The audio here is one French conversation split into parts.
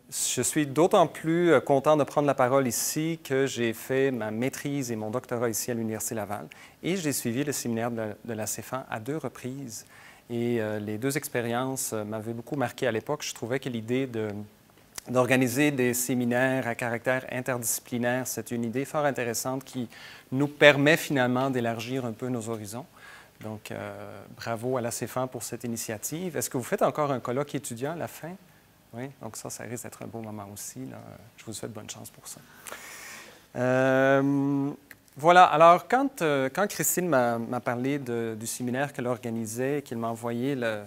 Je suis d'autant plus content de prendre la parole ici que j'ai fait ma maîtrise et mon doctorat ici à l'Université Laval et j'ai suivi le séminaire de la CFA à 2 reprises. Et les 2 expériences m'avaient beaucoup marqué à l'époque. Je trouvais que l'idée d'organiser des séminaires à caractère interdisciplinaire, c'est une idée fort intéressante qui nous permet finalement d'élargir un peu nos horizons. Donc, bravo à la CFA pour cette initiative. Est-ce que vous faites encore un colloque étudiant à la fin? Oui, donc ça risque d'être un beau moment aussi. Là. Je vous souhaite bonne chance pour ça. Voilà, alors quand Christine m'a parlé du séminaire qu'elle organisait et qu'elle m'a envoyé le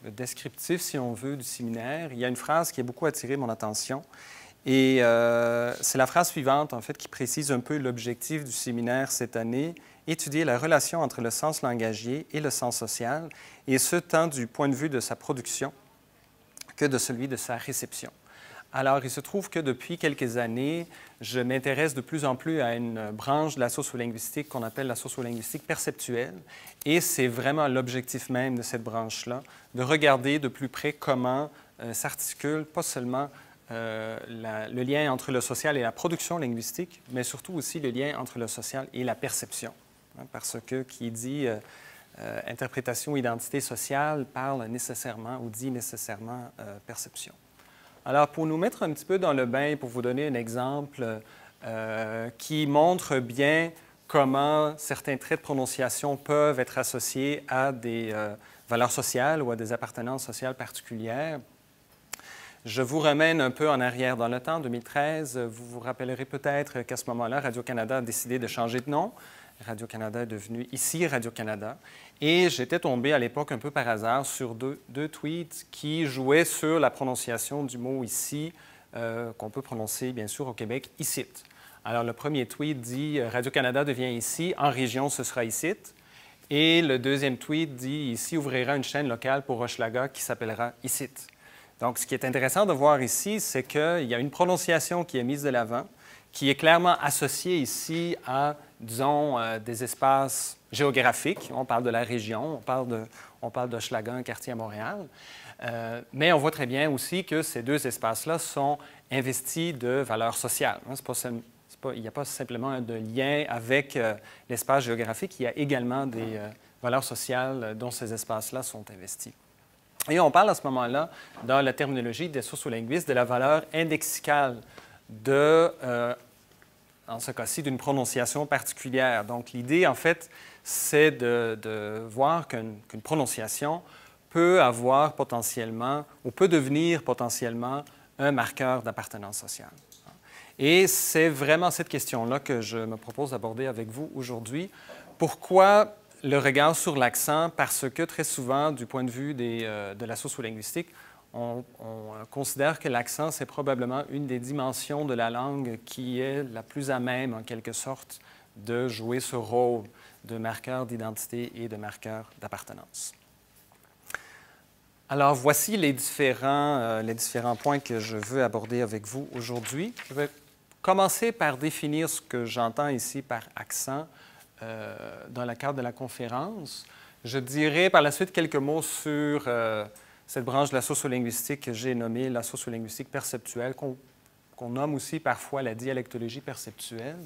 descriptif, si on veut, du séminaire, il y a une phrase qui a beaucoup attiré mon attention. Et c'est la phrase suivante, en fait, qui précise un peu l'objectif du séminaire cette année, étudier la relation entre le sens langagier et le sens social, et ce, tant du point de vue de sa production que de celui de sa réception. Alors, il se trouve que depuis quelques années, je m'intéresse de plus en plus à une branche de la sociolinguistique qu'on appelle la sociolinguistique perceptuelle. Et c'est vraiment l'objectif même de cette branche-là, de regarder de plus près comment s'articule pas seulement le lien entre le social et la production linguistique, mais surtout aussi le lien entre le social et la perception. Hein, parce que qui dit interprétation, identité sociale parle nécessairement ou dit nécessairement perception. Alors, pour nous mettre un petit peu dans le bain, pour vous donner un exemple qui montre bien comment certains traits de prononciation peuvent être associés à des valeurs sociales ou à des appartenances sociales particulières, je vous ramène un peu en arrière dans le temps, 2013. Vous vous rappellerez peut-être qu'à ce moment-là, Radio-Canada a décidé de changer de nom. Radio-Canada est devenu ici Radio-Canada. Et j'étais tombé à l'époque un peu par hasard sur deux tweets qui jouaient sur la prononciation du mot ici, qu'on peut prononcer bien sûr au Québec, icite. Alors le premier tweet dit « Radio-Canada devient ici, en région ce sera icite ». Et le deuxième tweet dit « Ici ouvrira une chaîne locale pour Hochelaga qui s'appellera icite ». Donc ce qui est intéressant de voir ici, c'est qu'il y a une prononciation qui est mise de l'avant, qui est clairement associée ici à, disons, des espaces géographiques. On parle de la région, on parle d'Hochelaga, un quartier à Montréal. Mais on voit très bien aussi que ces 2 espaces-là sont investis de valeurs sociales. Il n'y a pas simplement de lien avec l'espace géographique, il y a également des valeurs sociales dont ces espaces-là sont investis. Et on parle à ce moment-là, dans la terminologie des sociolinguistes, de la valeur indexicale en ce cas-ci, d'une prononciation particulière. Donc, l'idée, en fait, c'est de voir qu'une prononciation peut avoir potentiellement, ou peut devenir potentiellement, un marqueur d'appartenance sociale. Et c'est vraiment cette question-là que je me propose d'aborder avec vous aujourd'hui. Pourquoi le regard sur l'accent? Parce que très souvent, du point de vue de la sociolinguistique, on considère que l'accent, c'est probablement une des dimensions de la langue qui est la plus à même, en quelque sorte, de jouer ce rôle de marqueur d'identité et de marqueur d'appartenance. Alors, voici les différents points que je veux aborder avec vous aujourd'hui. Je vais commencer par définir ce que j'entends ici par accent dans le cadre de la conférence. Je dirai par la suite quelques mots sur cette branche de la sociolinguistique que j'ai nommée la sociolinguistique perceptuelle, qu'on nomme aussi parfois la dialectologie perceptuelle.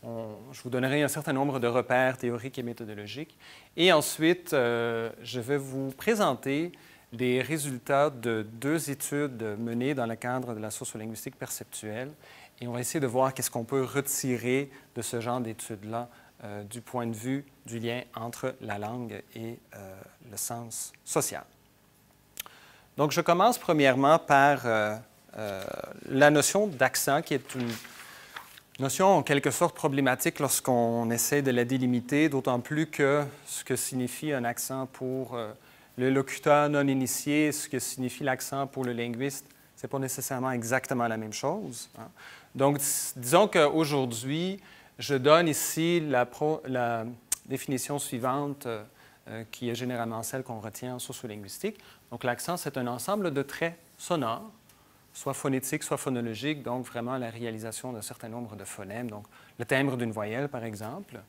Je vous donnerai un certain nombre de repères théoriques et méthodologiques. Et ensuite, je vais vous présenter des résultats de 2 études menées dans le cadre de la sociolinguistique perceptuelle. Et on va essayer de voir qu'est-ce qu'on peut retirer de ce genre d'études-là du point de vue du lien entre la langue et le sens social. Donc, je commence premièrement par la notion d'accent, qui est une notion en quelque sorte problématique lorsqu'on essaie de la délimiter, d'autant plus que ce que signifie un accent pour le locuteur non initié, ce que signifie l'accent pour le linguiste, ce n'est pas nécessairement exactement la même chose. Hein. Donc, disons qu'aujourd'hui, je donne ici la définition suivante qui est généralement celle qu'on retient en sociolinguistique. Donc, l'accent, c'est un ensemble de traits sonores, soit phonétiques, soit phonologiques, donc vraiment la réalisation d'un certain nombre de phonèmes, donc le timbre d'une voyelle, par exemple,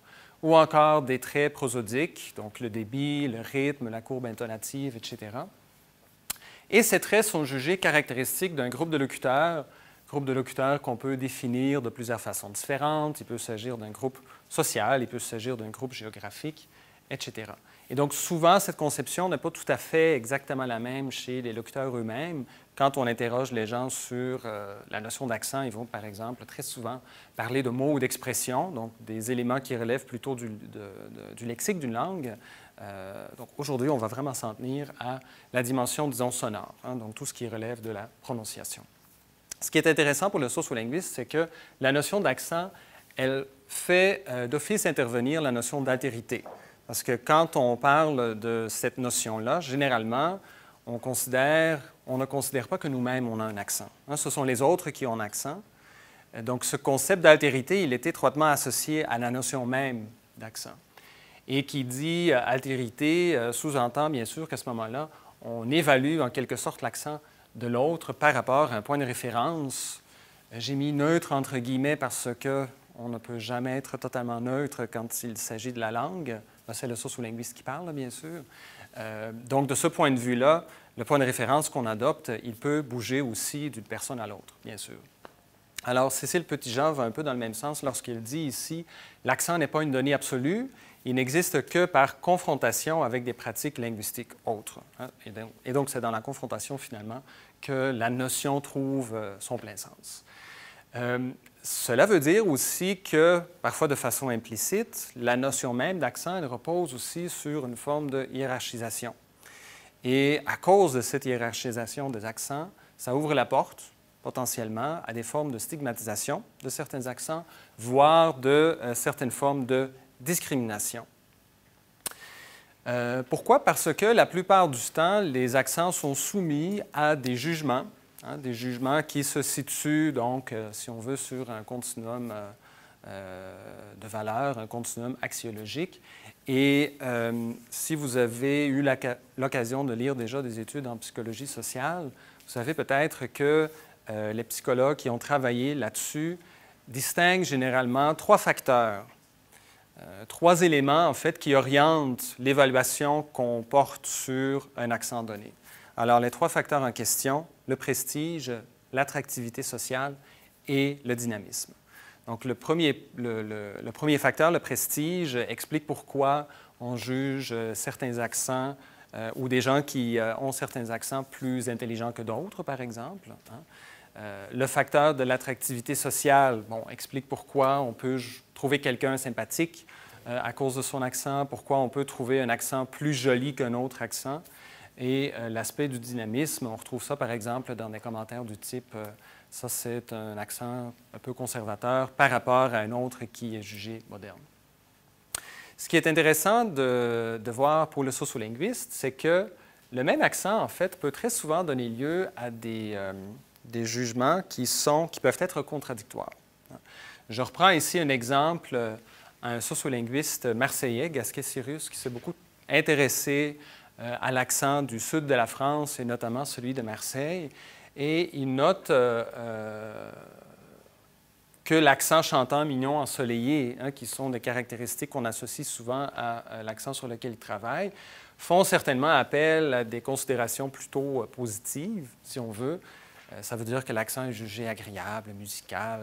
ou encore des traits prosodiques, donc le débit, le rythme, la courbe intonative, etc. Et ces traits sont jugés caractéristiques d'un groupe de locuteurs qu'on peut définir de plusieurs façons différentes. Il peut s'agir d'un groupe social, il peut s'agir d'un groupe géographique, etc. Et donc, souvent, cette conception n'est pas tout à fait exactement la même chez les locuteurs eux-mêmes. Quand on interroge les gens sur la notion d'accent, ils vont, par exemple, très souvent parler de mots ou d'expressions, donc des éléments qui relèvent plutôt du lexique d'une langue. Donc, aujourd'hui, on va vraiment s'en tenir à la dimension, disons, sonore, donc tout ce qui relève de la prononciation. Ce qui est intéressant pour le sociolinguiste, c'est que la notion d'accent, elle fait d'office intervenir la notion d'altérité. Parce que quand on parle de cette notion-là, généralement, on ne considère pas que nous-mêmes, on a un accent. Ce sont les autres qui ont un accent. Donc, ce concept d'altérité, il est étroitement associé à la notion même d'accent. Et qui dit altérité sous-entend bien sûr qu'à ce moment-là, on évalue en quelque sorte l'accent de l'autre par rapport à un point de référence. J'ai mis neutre entre guillemets parce qu'on ne peut jamais être totalement neutre quand il s'agit de la langue. C'est le sociolinguiste qui parle, bien sûr. Donc, de ce point de vue-là, le point de référence qu'on adopte, il peut bouger aussi d'une personne à l'autre, bien sûr. Alors, Cécile Petitjean va un peu dans le même sens lorsqu'il dit ici « l'accent n'est pas une donnée absolue, il n'existe que par confrontation avec des pratiques linguistiques autres. » Et donc, c'est dans la confrontation, finalement, que la notion trouve son plein sens. Cela veut dire aussi que, parfois de façon implicite, la notion même d'accent, elle repose aussi sur une forme de hiérarchisation. Et à cause de cette hiérarchisation des accents, ça ouvre la porte, potentiellement, à des formes de stigmatisation de certains accents, voire de certaines formes de discrimination. Pourquoi? Parce que la plupart du temps, les accents sont soumis à des jugements, des jugements qui se situent, donc, si on veut, sur un continuum de valeurs, un continuum axiologique. Et si vous avez eu l'occasion de lire déjà des études en psychologie sociale, vous savez peut-être que les psychologues qui ont travaillé là-dessus distinguent généralement trois facteurs, trois éléments, en fait, qui orientent l'évaluation qu'on porte sur un accent donné. Alors, les trois facteurs en question, le prestige, l'attractivité sociale et le dynamisme. Donc, le premier facteur, le prestige, explique pourquoi on juge certains accents ou des gens qui ont certains accents plus intelligents que d'autres, par exemple. Le facteur de l'attractivité sociale, explique pourquoi on peut trouver quelqu'un sympathique à cause de son accent, pourquoi on peut trouver un accent plus joli qu'un autre accent. Et l'aspect du dynamisme, on retrouve ça, par exemple, dans des commentaires du type ça, c'est un accent un peu conservateur par rapport à un autre qui est jugé moderne. Ce qui est intéressant de voir pour le sociolinguiste, c'est que le même accent, en fait, peut très souvent donner lieu à des jugements qui peuvent être contradictoires. Je reprends ici un exemple, un sociolinguiste marseillais, Gasquet Cyrus, qui s'est beaucoup intéressé à l'accent du sud de la France et notamment celui de Marseille. Et il note que l'accent chantant, mignon, ensoleillé, qui sont des caractéristiques qu'on associe souvent à l'accent sur lequel il travaille, font certainement appel à des considérations plutôt positives, si on veut. Ça veut dire que l'accent est jugé agréable, musical,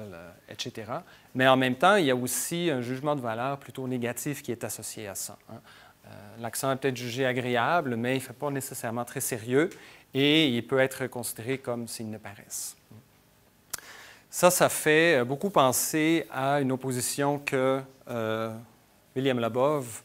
etc. Mais en même temps, il y a aussi un jugement de valeur plutôt négatif qui est associé à ça. L'accent est peut-être jugé agréable, mais il ne fait pas nécessairement très sérieux et il peut être considéré comme s'il ne paraisse. Ça fait beaucoup penser à une opposition que William Labov,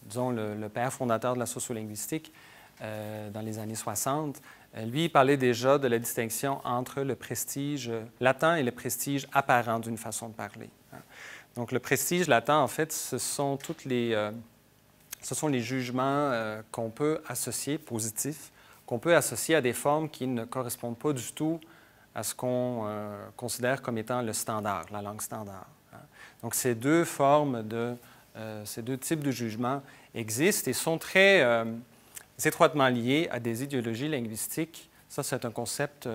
disons le père fondateur de la sociolinguistique dans les années 60, lui, il parlait déjà de la distinction entre le prestige latent et le prestige apparent d'une façon de parler. Donc, le prestige latent, en fait, ce sont les jugements qu'on peut associer, positifs, qu'on peut associer à des formes qui ne correspondent pas du tout à ce qu'on considère comme étant le standard, la langue standard. Donc, ces deux types de jugements existent et sont très étroitement liés à des idéologies linguistiques. Ça, c'est un concept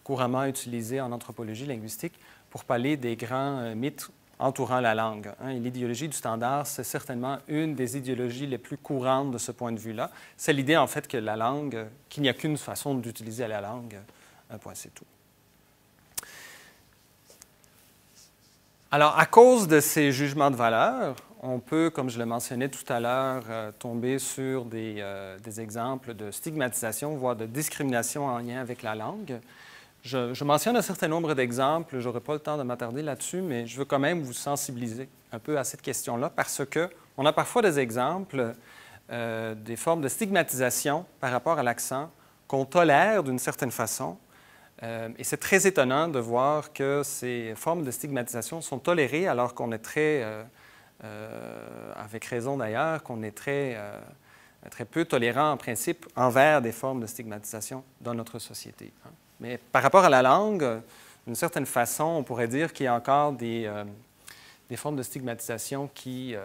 couramment utilisé en anthropologie linguistique pour parler des grands mythes entourant la langue. Hein. Et l'idéologie du standard, c'est certainement une des idéologies les plus courantes de ce point de vue-là. C'est l'idée, en fait, que la langue, qu'il n'y a qu'une façon d'utiliser la langue, un point, c'est tout. Alors, à cause de ces jugements de valeur, on peut, comme je le mentionnais tout à l'heure, tomber sur des exemples de stigmatisation, voire de discrimination en lien avec la langue. Je mentionne un certain nombre d'exemples, je n'aurai pas le temps de m'attarder là-dessus, mais je veux quand même vous sensibiliser un peu à cette question-là parce qu'on a parfois des exemples, des formes de stigmatisation par rapport à l'accent qu'on tolère d'une certaine façon. Et c'est très étonnant de voir que ces formes de stigmatisation sont tolérées alors qu'on est très, avec raison d'ailleurs, qu'on est très peu tolérant en principe envers des formes de stigmatisation dans notre société. Hein. Mais par rapport à la langue, d'une certaine façon, on pourrait dire qu'il y a encore des formes de stigmatisation qui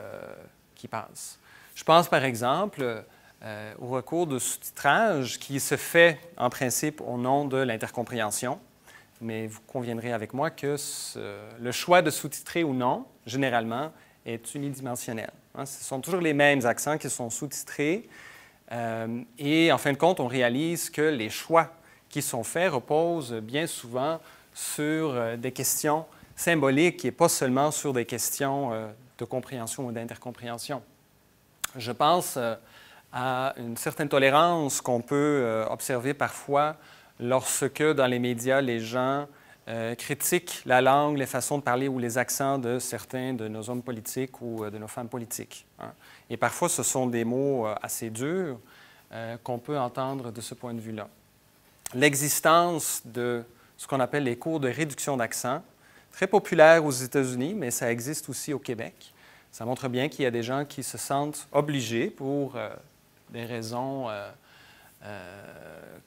passent. Je pense par exemple au recours de sous-titrage qui se fait en principe au nom de l'intercompréhension, mais vous conviendrez avec moi que le choix de sous-titrer ou non, généralement, est unidimensionnel. Hein. Ce sont toujours les mêmes accents qui sont sous-titrés et en fin de compte, on réalise que les choix qui sont faits reposent bien souvent sur des questions symboliques et pas seulement sur des questions de compréhension ou d'intercompréhension. Je pense à une certaine tolérance qu'on peut observer parfois lorsque dans les médias, les gens critiquent la langue, les façons de parler ou les accents de certains de nos hommes politiques ou de nos femmes politiques. Hein. Et parfois, ce sont des mots assez durs qu'on peut entendre de ce point de vue-là. L'existence de ce qu'on appelle les cours de réduction d'accent, très populaire aux États-Unis, mais ça existe aussi au Québec. Ça montre bien qu'il y a des gens qui se sentent obligés, pour des raisons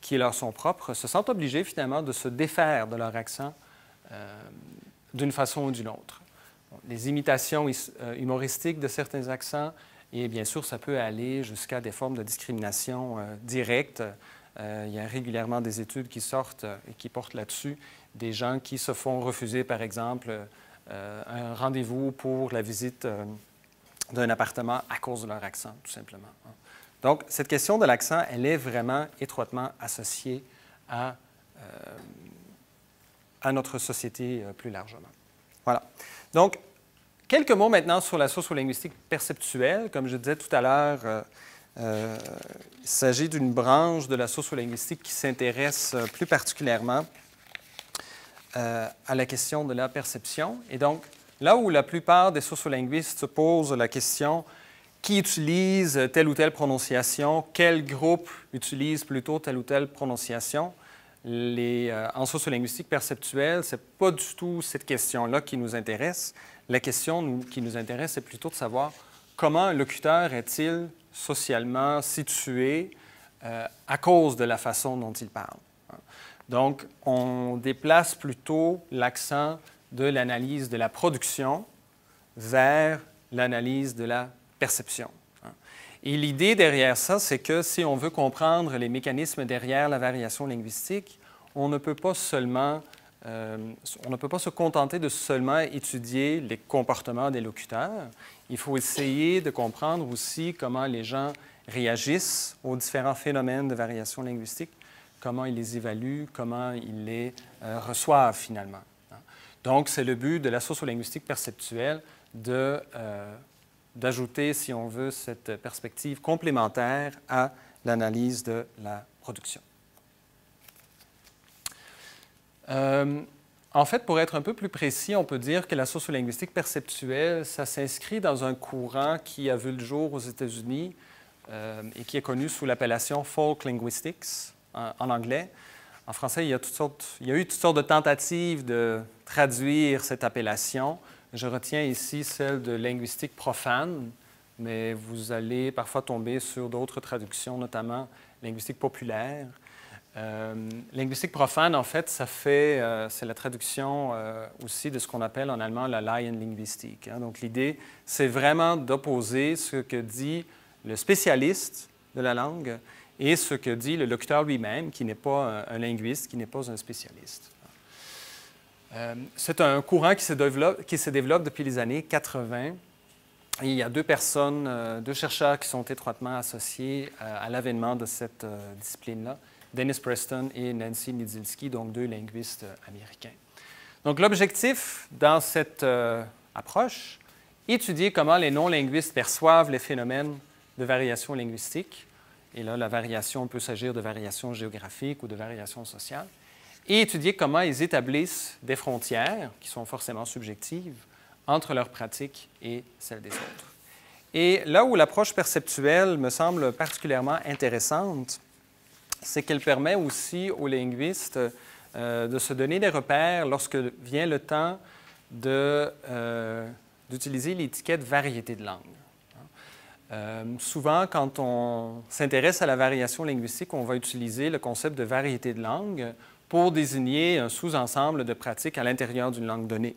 qui leur sont propres, se sentent obligés finalement de se défaire de leur accent d'une façon ou d'une autre. Bon, les imitations humoristiques de certains accents, et bien sûr, ça peut aller jusqu'à des formes de discrimination directe. Il y a régulièrement des études qui sortent et qui portent là-dessus, des gens qui se font refuser, par exemple, un rendez-vous pour la visite d'un appartement à cause de leur accent, tout simplement. Donc, cette question de l'accent, elle est vraiment étroitement associée à notre société plus largement. Voilà. Donc, quelques mots maintenant sur la sociolinguistique perceptuelle. Comme je disais tout à l'heure, il s'agit d'une branche de la sociolinguistique qui s'intéresse plus particulièrement à la question de la perception. Et donc, là où la plupart des sociolinguistes se posent la question qui utilise telle ou telle prononciation, quel groupe utilise plutôt telle ou telle prononciation, en sociolinguistique perceptuelle, ce n'est pas du tout cette question-là qui nous intéresse. La question qui nous intéresse, c'est plutôt de savoir comment un locuteur est-il socialement situé à cause de la façon dont il parle. Donc, on déplace plutôt l'accent de l'analyse de la production vers l'analyse de la perception. Et l'idée derrière ça, c'est que si on veut comprendre les mécanismes derrière la variation linguistique, on ne peut pas seulement, on ne peut pas se contenter de seulement étudier les comportements des locuteurs. Il faut essayer de comprendre aussi comment les gens réagissent aux différents phénomènes de variation linguistique, comment ils les évaluent, comment ils les reçoivent finalement. Donc, c'est le but de la sociolinguistique perceptuelle d'ajouter, si on veut, cette perspective complémentaire à l'analyse de la production. En fait, pour être un peu plus précis, on peut dire que la sociolinguistique perceptuelle, ça s'inscrit dans un courant qui a vu le jour aux États-Unis et qui est connu sous l'appellation folk linguistics en anglais. En français, il y a eu toutes sortes de tentatives de traduire cette appellation. Je retiens ici celle de linguistique profane, mais vous allez parfois tomber sur d'autres traductions, notamment linguistique populaire. Linguistique profane, en fait, c'est la traduction aussi de ce qu'on appelle en allemand la Laienlinguistik. Hein. Donc, l'idée, c'est vraiment d'opposer ce que dit le spécialiste de la langue et ce que dit le locuteur lui-même, qui n'est pas un linguiste, qui n'est pas un spécialiste. C'est un courant qui se développe depuis les années 80. Et il y a deux personnes, deux chercheurs qui sont étroitement associés à l'avènement de cette discipline-là, Dennis Preston et Nancy Niedzilski, donc deux linguistes américains. Donc l'objectif dans cette approche, étudier comment les non-linguistes perçoivent les phénomènes de variation linguistique. Et là, la variation peut s'agir de variation géographique ou de variation sociale. Et étudier comment ils établissent des frontières, qui sont forcément subjectives, entre leurs pratiques et celles des autres. Et là où l'approche perceptuelle me semble particulièrement intéressante, c'est qu'elle permet aussi aux linguistes de se donner des repères lorsque vient le temps d'utiliser l'étiquette variété de langue. Souvent, quand on s'intéresse à la variation linguistique, on va utiliser le concept de variété de langue pour désigner un sous-ensemble de pratiques à l'intérieur d'une langue donnée.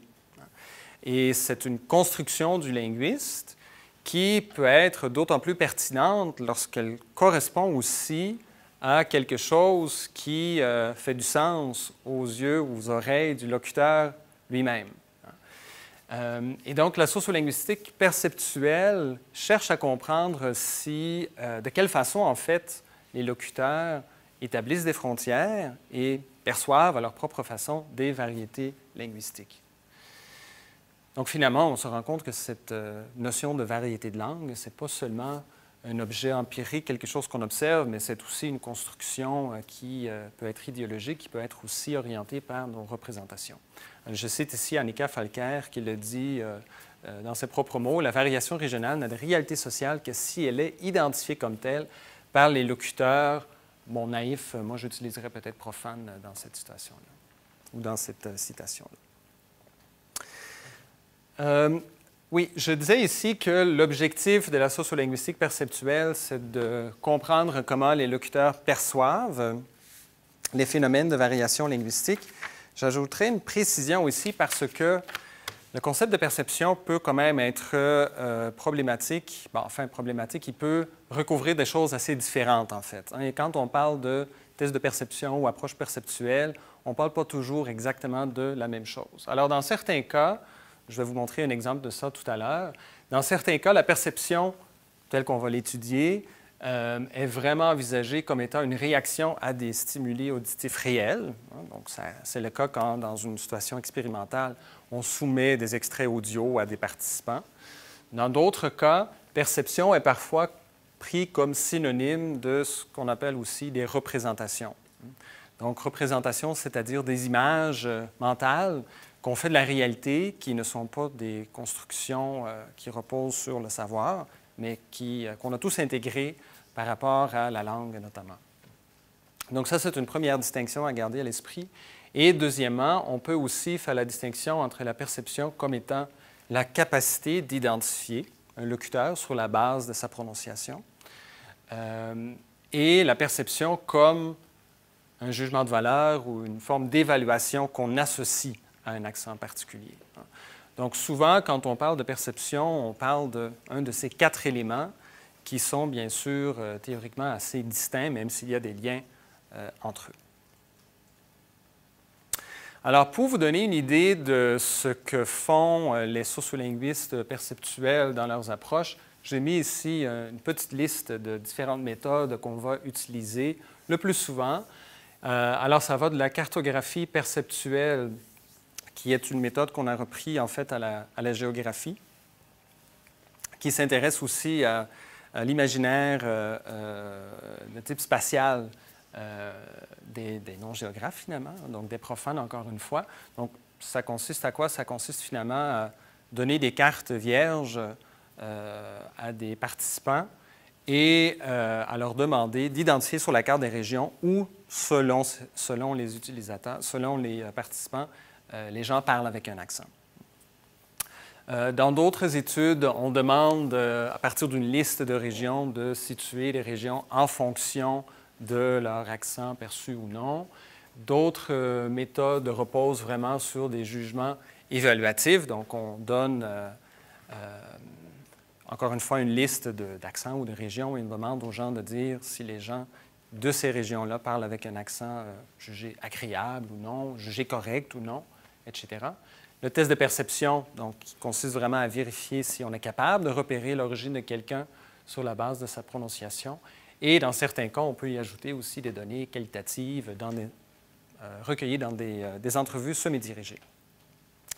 Et c'est une construction du linguiste qui peut être d'autant plus pertinente lorsqu'elle correspond aussi à quelque chose qui fait du sens aux yeux ou aux oreilles du locuteur lui-même. Et donc, la sociolinguistique perceptuelle cherche à comprendre de quelle façon, en fait, les locuteurs établissent des frontières et perçoivent à leur propre façon des variétés linguistiques. Donc, finalement, on se rend compte que cette notion de variété de langue, ce n'est pas seulement un objet empirique, quelque chose qu'on observe, mais c'est aussi une construction qui peut être idéologique, qui peut être aussi orientée par nos représentations. Je cite ici Annika Falker qui le dit dans ses propres mots, « La variation régionale n'a de réalité sociale que si elle est identifiée comme telle par les locuteurs. » Bon, naïf, moi j'utiliserais peut-être profane dans cette situation-là, ou dans cette citation-là. Oui, je disais ici que l'objectif de la sociolinguistique perceptuelle, c'est de comprendre comment les locuteurs perçoivent les phénomènes de variation linguistique. J'ajouterai une précision ici parce que le concept de perception peut quand même être problématique. Bon, enfin, problématique, il peut recouvrir des choses assez différentes, en fait. Et quand on parle de test de perception ou approche perceptuelle, on ne parle pas toujours exactement de la même chose. Alors, dans certains cas, je vais vous montrer un exemple de ça tout à l'heure. Dans certains cas, la perception, telle qu'on va l'étudier, est vraiment envisagée comme étant une réaction à des stimuli auditifs réels. Donc, c'est le cas quand, dans une situation expérimentale, on soumet des extraits audio à des participants. Dans d'autres cas, perception est parfois pris comme synonyme de ce qu'on appelle aussi des représentations. Donc, représentations, c'est-à-dire des images mentales qu'on fait de la réalité, qui ne sont pas des constructions qui reposent sur le savoir, mais qu'on a tous intégrées par rapport à la langue notamment. Donc ça, c'est une première distinction à garder à l'esprit. Et deuxièmement, on peut aussi faire la distinction entre la perception comme étant la capacité d'identifier un locuteur sur la base de sa prononciation et la perception comme un jugement de valeur ou une forme d'évaluation qu'on associe à un accent particulier. Donc souvent, quand on parle de perception, on parle d'un de ces quatre éléments qui sont bien sûr théoriquement assez distincts, même s'il y a des liens entre eux. Alors, pour vous donner une idée de ce que font les sociolinguistes perceptuels dans leurs approches, j'ai mis ici une petite liste de différentes méthodes qu'on va utiliser le plus souvent. Alors, ça va de la cartographie perceptuelle, qui est une méthode qu'on a repris en fait à la géographie, qui s'intéresse aussi à l'imaginaire de type spatial des non-géographes finalement, donc des profanes encore une fois. Donc ça consiste à quoi? Ça consiste finalement à donner des cartes vierges à des participants et à leur demander d'identifier sur la carte des régions où, selon les utilisateurs, selon les participants, les gens parlent avec un accent. Dans d'autres études, on demande, à partir d'une liste de régions, de situer les régions en fonction de leur accent perçu ou non. D'autres méthodes reposent vraiment sur des jugements évaluatifs. Donc, on donne, encore une fois, une liste d'accents ou de régions et on demande aux gens de dire si les gens de ces régions-là parlent avec un accent jugé agréable ou non, jugé correct ou non, etc. Le test de perception, donc, qui consiste vraiment à vérifier si on est capable de repérer l'origine de quelqu'un sur la base de sa prononciation. Et dans certains cas, on peut y ajouter aussi des données qualitatives recueillies dans des entrevues semi-dirigées.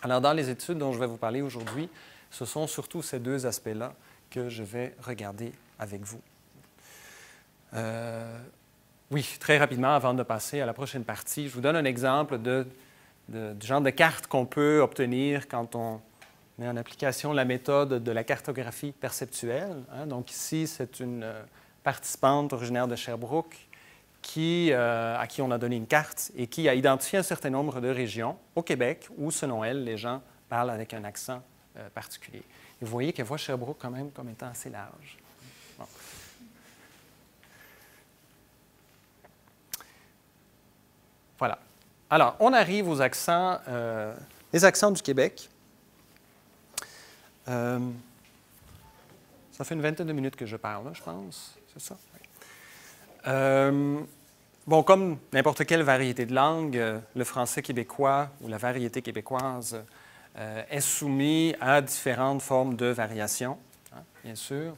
Alors, dans les études dont je vais vous parler aujourd'hui, ce sont surtout ces deux aspects-là que je vais regarder avec vous. Oui, très rapidement, avant de passer à la prochaine partie, je vous donne un exemple du genre de carte qu'on peut obtenir quand on met en application la méthode de la cartographie perceptuelle. Hein. Donc ici, c'est une participante originaire de Sherbrooke à qui on a donné une carte et qui a identifié un certain nombre de régions au Québec où, selon elle, les gens parlent avec un accent particulier. Et vous voyez qu'elle voit Sherbrooke quand même comme étant assez large. Bon. Voilà. Alors, on arrive aux accents, les accents du Québec. Ça fait une vingtaine de minutes que je parle, là, je pense. C'est ça? Oui. Bon, comme n'importe quelle variété de langue, le français québécois ou la variété québécoise est soumis à différentes formes de variations, hein, bien sûr.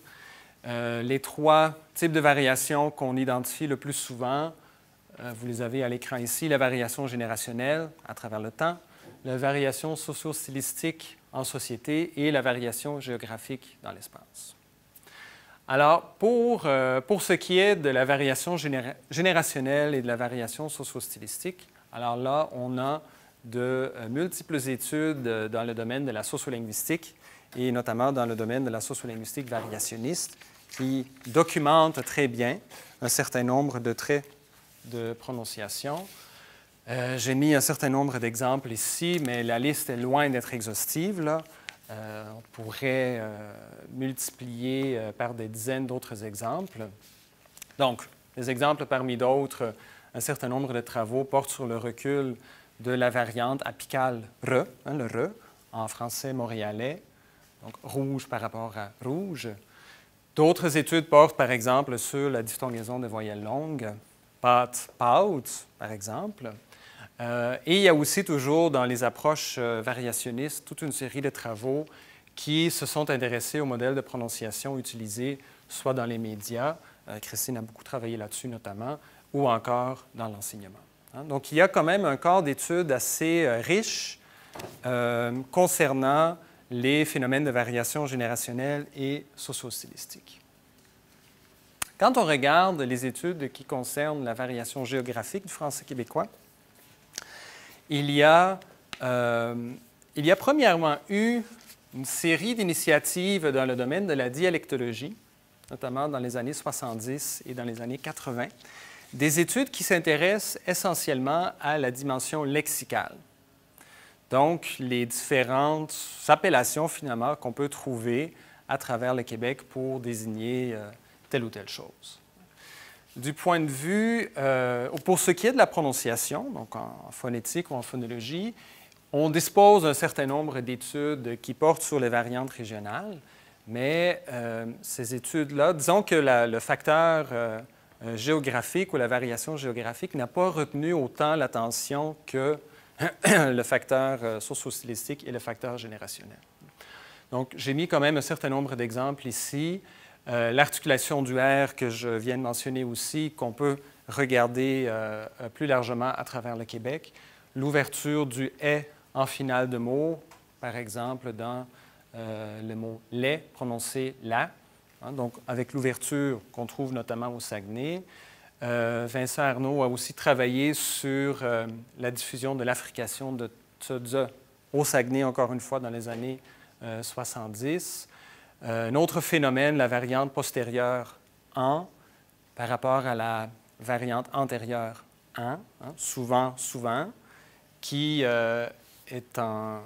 Les trois types de variations qu'on identifie le plus souvent, vous les avez à l'écran ici, la variation générationnelle à travers le temps, la variation socio-stylistique en société et la variation géographique dans l'espace. Alors, pour ce qui est de la variation générationnelle et de la variation socio-stylistique, alors là, on a de multiples études dans le domaine de la sociolinguistique et notamment dans le domaine de la sociolinguistique variationniste qui documentent très bien un certain nombre de traits de prononciation. J'ai mis un certain nombre d'exemples ici, mais la liste est loin d'être exhaustive, là. On pourrait multiplier par des dizaines d'autres exemples. Donc, des exemples parmi d'autres, un certain nombre de travaux portent sur le recul de la variante apicale re, hein, le re, en français montréalais, donc rouge par rapport à rouge. D'autres études portent, par exemple, sur la diphtongaison de voyelles longues, pat, paut, par exemple. Et il y a aussi toujours dans les approches variationnistes toute une série de travaux qui se sont intéressés aux modèles de prononciation utilisés soit dans les médias, Christine a beaucoup travaillé là-dessus notamment, ou encore dans l'enseignement. Hein? Donc il y a quand même un corps d'études assez riche concernant les phénomènes de variation générationnelle et socio-stylistique. Quand on regarde les études qui concernent la variation géographique du français québécois, il y a premièrement eu une série d'initiatives dans le domaine de la dialectologie, notamment dans les années 70 et dans les années 80, des études qui s'intéressent essentiellement à la dimension lexicale. Donc, les différentes appellations, finalement, qu'on peut trouver à travers le Québec pour désigner telle ou telle chose. Du point de vue, pour ce qui est de la prononciation, donc en phonétique ou en phonologie, on dispose d'un certain nombre d'études qui portent sur les variantes régionales, mais ces études-là, disons que le facteur géographique ou la variation géographique n'a pas retenu autant l'attention que le facteur socio-stylistique et le facteur générationnel. Donc, j'ai mis quand même un certain nombre d'exemples ici. L'articulation du R que je viens de mentionner aussi, qu'on peut regarder plus largement à travers le Québec. L'ouverture du « est » en finale de mot, par exemple dans le mot « lait » prononcé « la », hein, donc avec l'ouverture qu'on trouve notamment au Saguenay. Vincent Arnaud a aussi travaillé sur la diffusion de l'affrication de tze au Saguenay, encore une fois, dans les années 70. Un autre phénomène, la variante postérieure « en » par rapport à la variante antérieure « en », hein, souvent, qui est en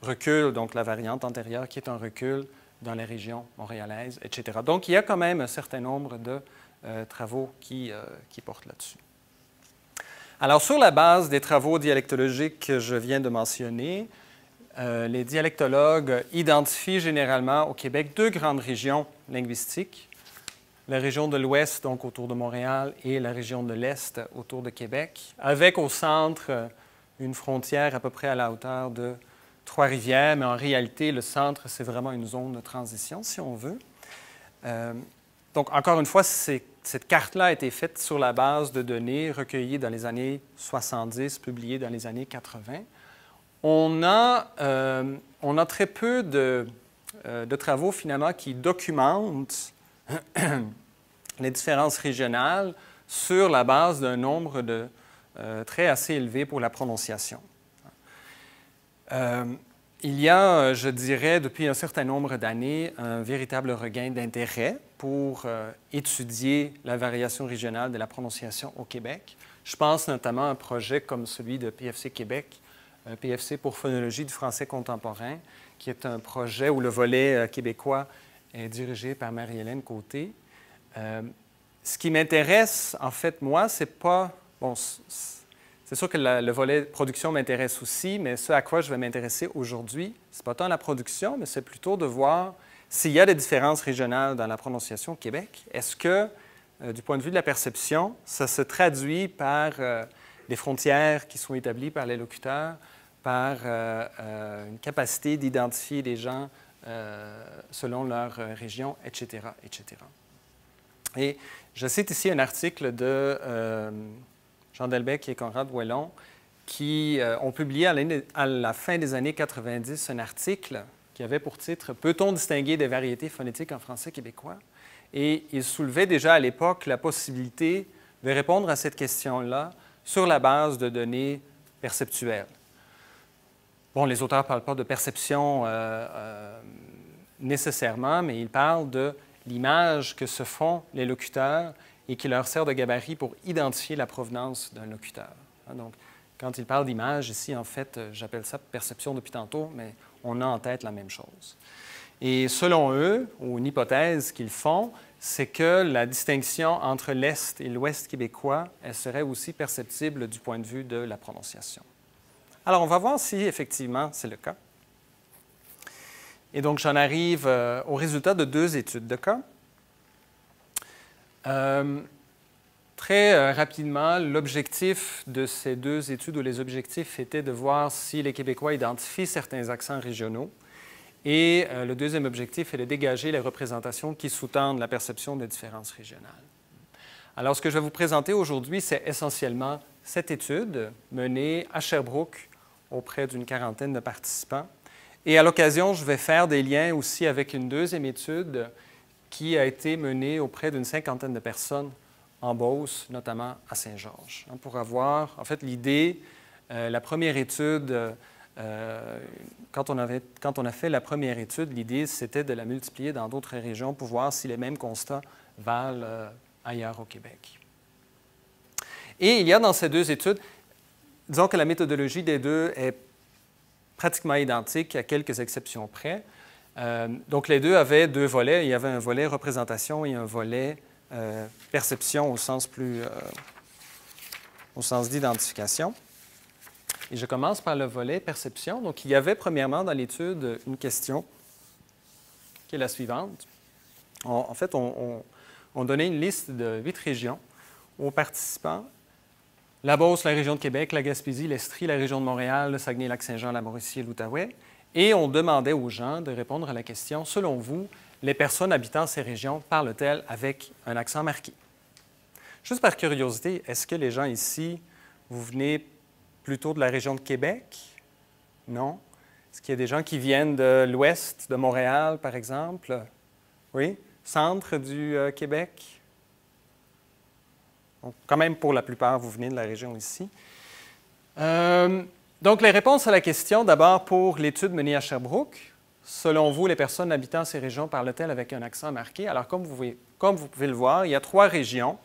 recul, donc la variante antérieure qui est en recul dans les régions montréalaises, etc. Donc, il y a quand même un certain nombre de travaux qui portent là-dessus. Alors, sur la base des travaux dialectologiques que je viens de mentionner, les dialectologues identifient généralement au Québec deux grandes régions linguistiques, la région de l'Ouest, donc autour de Montréal, et la région de l'Est, autour de Québec, avec au centre une frontière à peu près à la hauteur de Trois-Rivières, mais en réalité, le centre, c'est vraiment une zone de transition, si on veut. Donc, encore une fois, cette carte-là a été faite sur la base de données recueillies dans les années 70, publiées dans les années 80. On a très peu de travaux, finalement, qui documentent les différences régionales sur la base d'un nombre de traits assez élevé pour la prononciation. Il y a, je dirais, depuis un certain nombre d'années, un véritable regain d'intérêt pour étudier la variation régionale de la prononciation au Québec. Je pense notamment à un projet comme celui de PFC Québec, PFC pour phonologie du français contemporain, qui est un projet où le volet québécois est dirigé par Marie-Hélène Côté. Ce qui m'intéresse, en fait, moi, c'est pas... Bon, c'est sûr que le volet production m'intéresse aussi, mais ce à quoi je vais m'intéresser aujourd'hui, ce n'est pas tant la production, mais c'est plutôt de voir s'il y a des différences régionales dans la prononciation au Québec. Est-ce que, du point de vue de la perception, ça se traduit par des frontières qui sont établies par les locuteurs, par une capacité d'identifier des gens selon leur région, etc., etc. Et je cite ici un article de Jean Delbecq et Conrad Ouellon qui ont publié à la fin des années 90 un article qui avait pour titre « Peut-on distinguer des variétés phonétiques en français québécois ?» Et ils soulevaient déjà à l'époque la possibilité de répondre à cette question-là sur la base de données perceptuelles. Bon, les auteurs ne parlent pas de perception nécessairement, mais ils parlent de l'image que se font les locuteurs et qui leur sert de gabarit pour identifier la provenance d'un locuteur. Donc, quand ils parlent d'image, ici, en fait, j'appelle ça perception depuis tantôt, mais on a en tête la même chose. Et selon eux, ou une hypothèse qu'ils font, c'est que la distinction entre l'Est et l'Ouest québécois, elle serait aussi perceptible du point de vue de la prononciation. Alors, on va voir si, effectivement, c'est le cas. Et donc, j'en arrive au résultat de 2 études de cas. Très rapidement, l'objectif de ces 2 études, ou les objectifs, était de voir si les Québécois identifient certains accents régionaux. Et le deuxième objectif est de dégager les représentations qui sous-tendent la perception des différences régionales. Alors, ce que je vais vous présenter aujourd'hui, c'est essentiellement cette étude menée à Sherbrooke auprès d'une quarantaine de participants. Et à l'occasion, je vais faire des liens aussi avec une deuxième étude qui a été menée auprès d'une cinquantaine de personnes en Beauce, notamment à Saint-Georges. Pour avoir, en fait, l'idée, la première étude, quand on a fait la première étude, l'idée, c'était de la multiplier dans d'autres régions pour voir si les mêmes constats valent ailleurs au Québec. Et il y a dans ces 2 études, disons que la méthodologie des 2 est pratiquement identique à quelques exceptions près. Donc, les 2 avaient 2 volets. Il y avait un volet représentation et un volet perception au sens d'identification. Et je commence par le volet perception. Donc, il y avait premièrement dans l'étude une question qui est la suivante. En fait, on donnait une liste de 8 régions aux participants. La Beauce, la région de Québec, la Gaspésie, l'Estrie, la région de Montréal, le Saguenay-Lac-Saint-Jean, la Mauricie et l'Outaouais. Et on demandait aux gens de répondre à la question, selon vous, les personnes habitant ces régions parlent-elles avec un accent marqué? Juste par curiosité, est-ce que les gens ici, vous venez plutôt de la région de Québec? Non? Est-ce qu'il y a des gens qui viennent de l'ouest de Montréal, par exemple? Oui? Centre du Québec? Donc, quand même, pour la plupart, vous venez de la région ici. Donc, les réponses à la question, d'abord pour l'étude menée à Sherbrooke. Selon vous, les personnes habitant ces régions parlent-elles avec un accent marqué? Alors, comme vous pouvez le voir, il y a 3 régions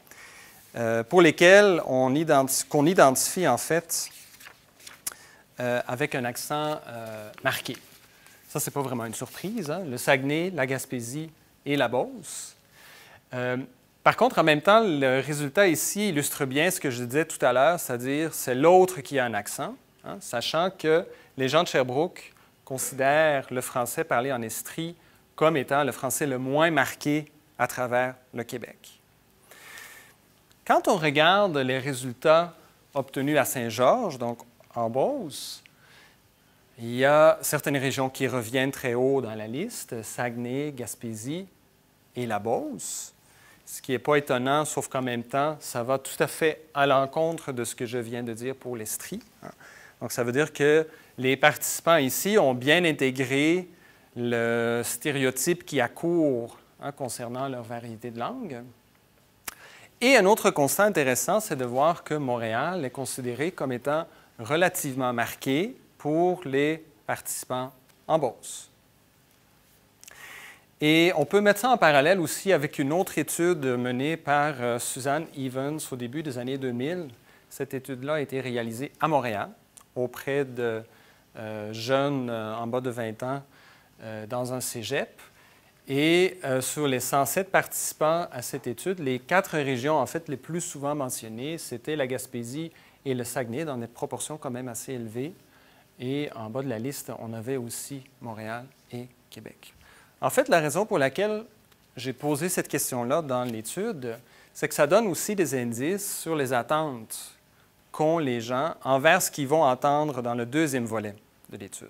pour lesquelles qu'on identifie, en fait, avec un accent marqué. Ça, ce n'est pas vraiment une surprise, hein? Le Saguenay, la Gaspésie et la Beauce. Par contre, en même temps, le résultat ici illustre bien ce que je disais tout à l'heure, c'est-à-dire c'est l'autre qui a un accent, hein, sachant que les gens de Sherbrooke considèrent le français parlé en Estrie comme étant le français le moins marqué à travers le Québec. Quand on regarde les résultats obtenus à Saint-Georges, donc en Beauce. Il y a certaines régions qui reviennent très haut dans la liste, Saguenay, Gaspésie et la Beauce, ce qui n'est pas étonnant, sauf qu'en même temps, ça va tout à fait à l'encontre de ce que je viens de dire pour l'Estrie. Donc, ça veut dire que les participants ici ont bien intégré le stéréotype qui accourt concernant leur variété de langue. Et un autre constat intéressant, c'est de voir que Montréal est considéré comme étant relativement marqué pour les participants en Beauce. Et on peut mettre ça en parallèle aussi avec une autre étude menée par Suzanne Evans au début des années 2000. Cette étude-là a été réalisée à Montréal auprès de jeunes en bas de 20 ans dans un cégep. Et sur les 107 participants à cette étude, les 4 régions en fait les plus souvent mentionnées, c'était la Gaspésie et le Saguenay, dans des proportions quand même assez élevées. Et en bas de la liste, on avait aussi Montréal et Québec. En fait, la raison pour laquelle j'ai posé cette question-là dans l'étude, c'est que ça donne aussi des indices sur les attentes qu'ont les gens envers ce qu'ils vont entendre dans le deuxième volet de l'étude.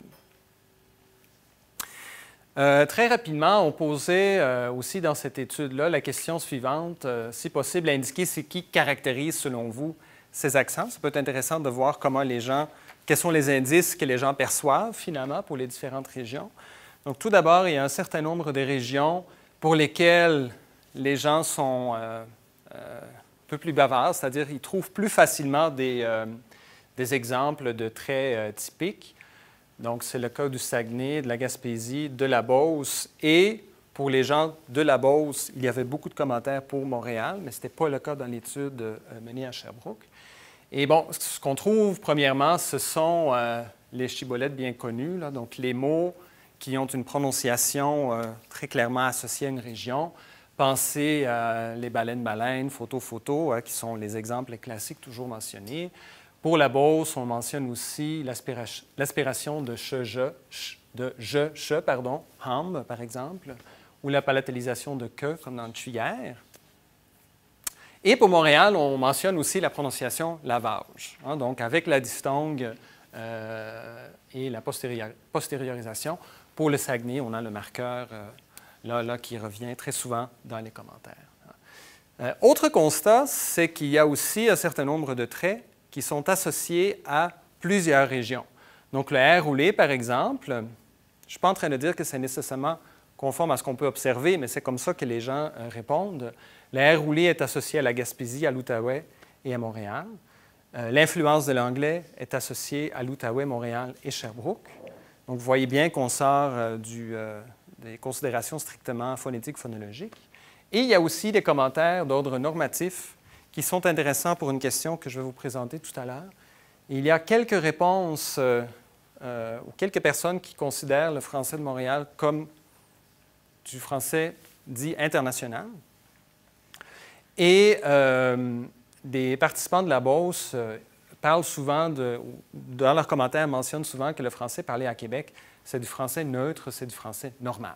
Très rapidement, on posait aussi dans cette étude-là la question suivante, si possible, indiquer ce qui caractérise, selon vous, ces accents. Ça peut être intéressant de voir comment les gens, quels sont les indices que les gens perçoivent, finalement, pour les différentes régions. Donc, tout d'abord, il y a un certain nombre de régions pour lesquelles les gens sont un peu plus bavards, c'est-à-dire qu'ils trouvent plus facilement des exemples de traits typiques. Donc, c'est le cas du Saguenay, de la Gaspésie, de la Beauce. Et pour les gens de la Beauce, il y avait beaucoup de commentaires pour Montréal, mais ce n'était pas le cas dans l'étude menée à Sherbrooke. Et bon, ce qu'on trouve, premièrement, ce sont les shibboleths bien connus, là, donc les mots qui ont une prononciation très clairement associée à une région. Pensez à les baleines-baleines, photo-photo, qui sont les exemples classiques toujours mentionnés. Pour la Beauce, on mentionne aussi l'aspiration de je, ham, par exemple, ou la palatalisation de que, comme dans le tuyère. Et pour Montréal, on mentionne aussi la prononciation lavage, donc avec la diphtongue et la postériorisation. Pour le Saguenay, on a le marqueur là qui revient très souvent dans les commentaires. Autre constat, c'est qu'il y a aussi un certain nombre de traits qui sont associés à plusieurs régions. Donc, le R roulé, par exemple, je ne suis pas en train de dire que c'est nécessairement conforme à ce qu'on peut observer, mais c'est comme ça que les gens répondent. Le R roulé est associé à la Gaspésie, à l'Outaouais et à Montréal. L'influence de l'anglais est associée à l'Outaouais, Montréal et Sherbrooke. Donc, vous voyez bien qu'on sort des considérations strictement phonétiques, phonologiques. Et il y a aussi des commentaires d'ordre normatif qui sont intéressants pour une question que je vais vous présenter tout à l'heure. Il y a quelques réponses ou quelques personnes qui considèrent le français de Montréal comme du français dit international. Et des participants de la Beauce parlent souvent, dans leurs commentaires, mentionnent souvent que le français parlé à Québec, c'est du français neutre, c'est du français normal.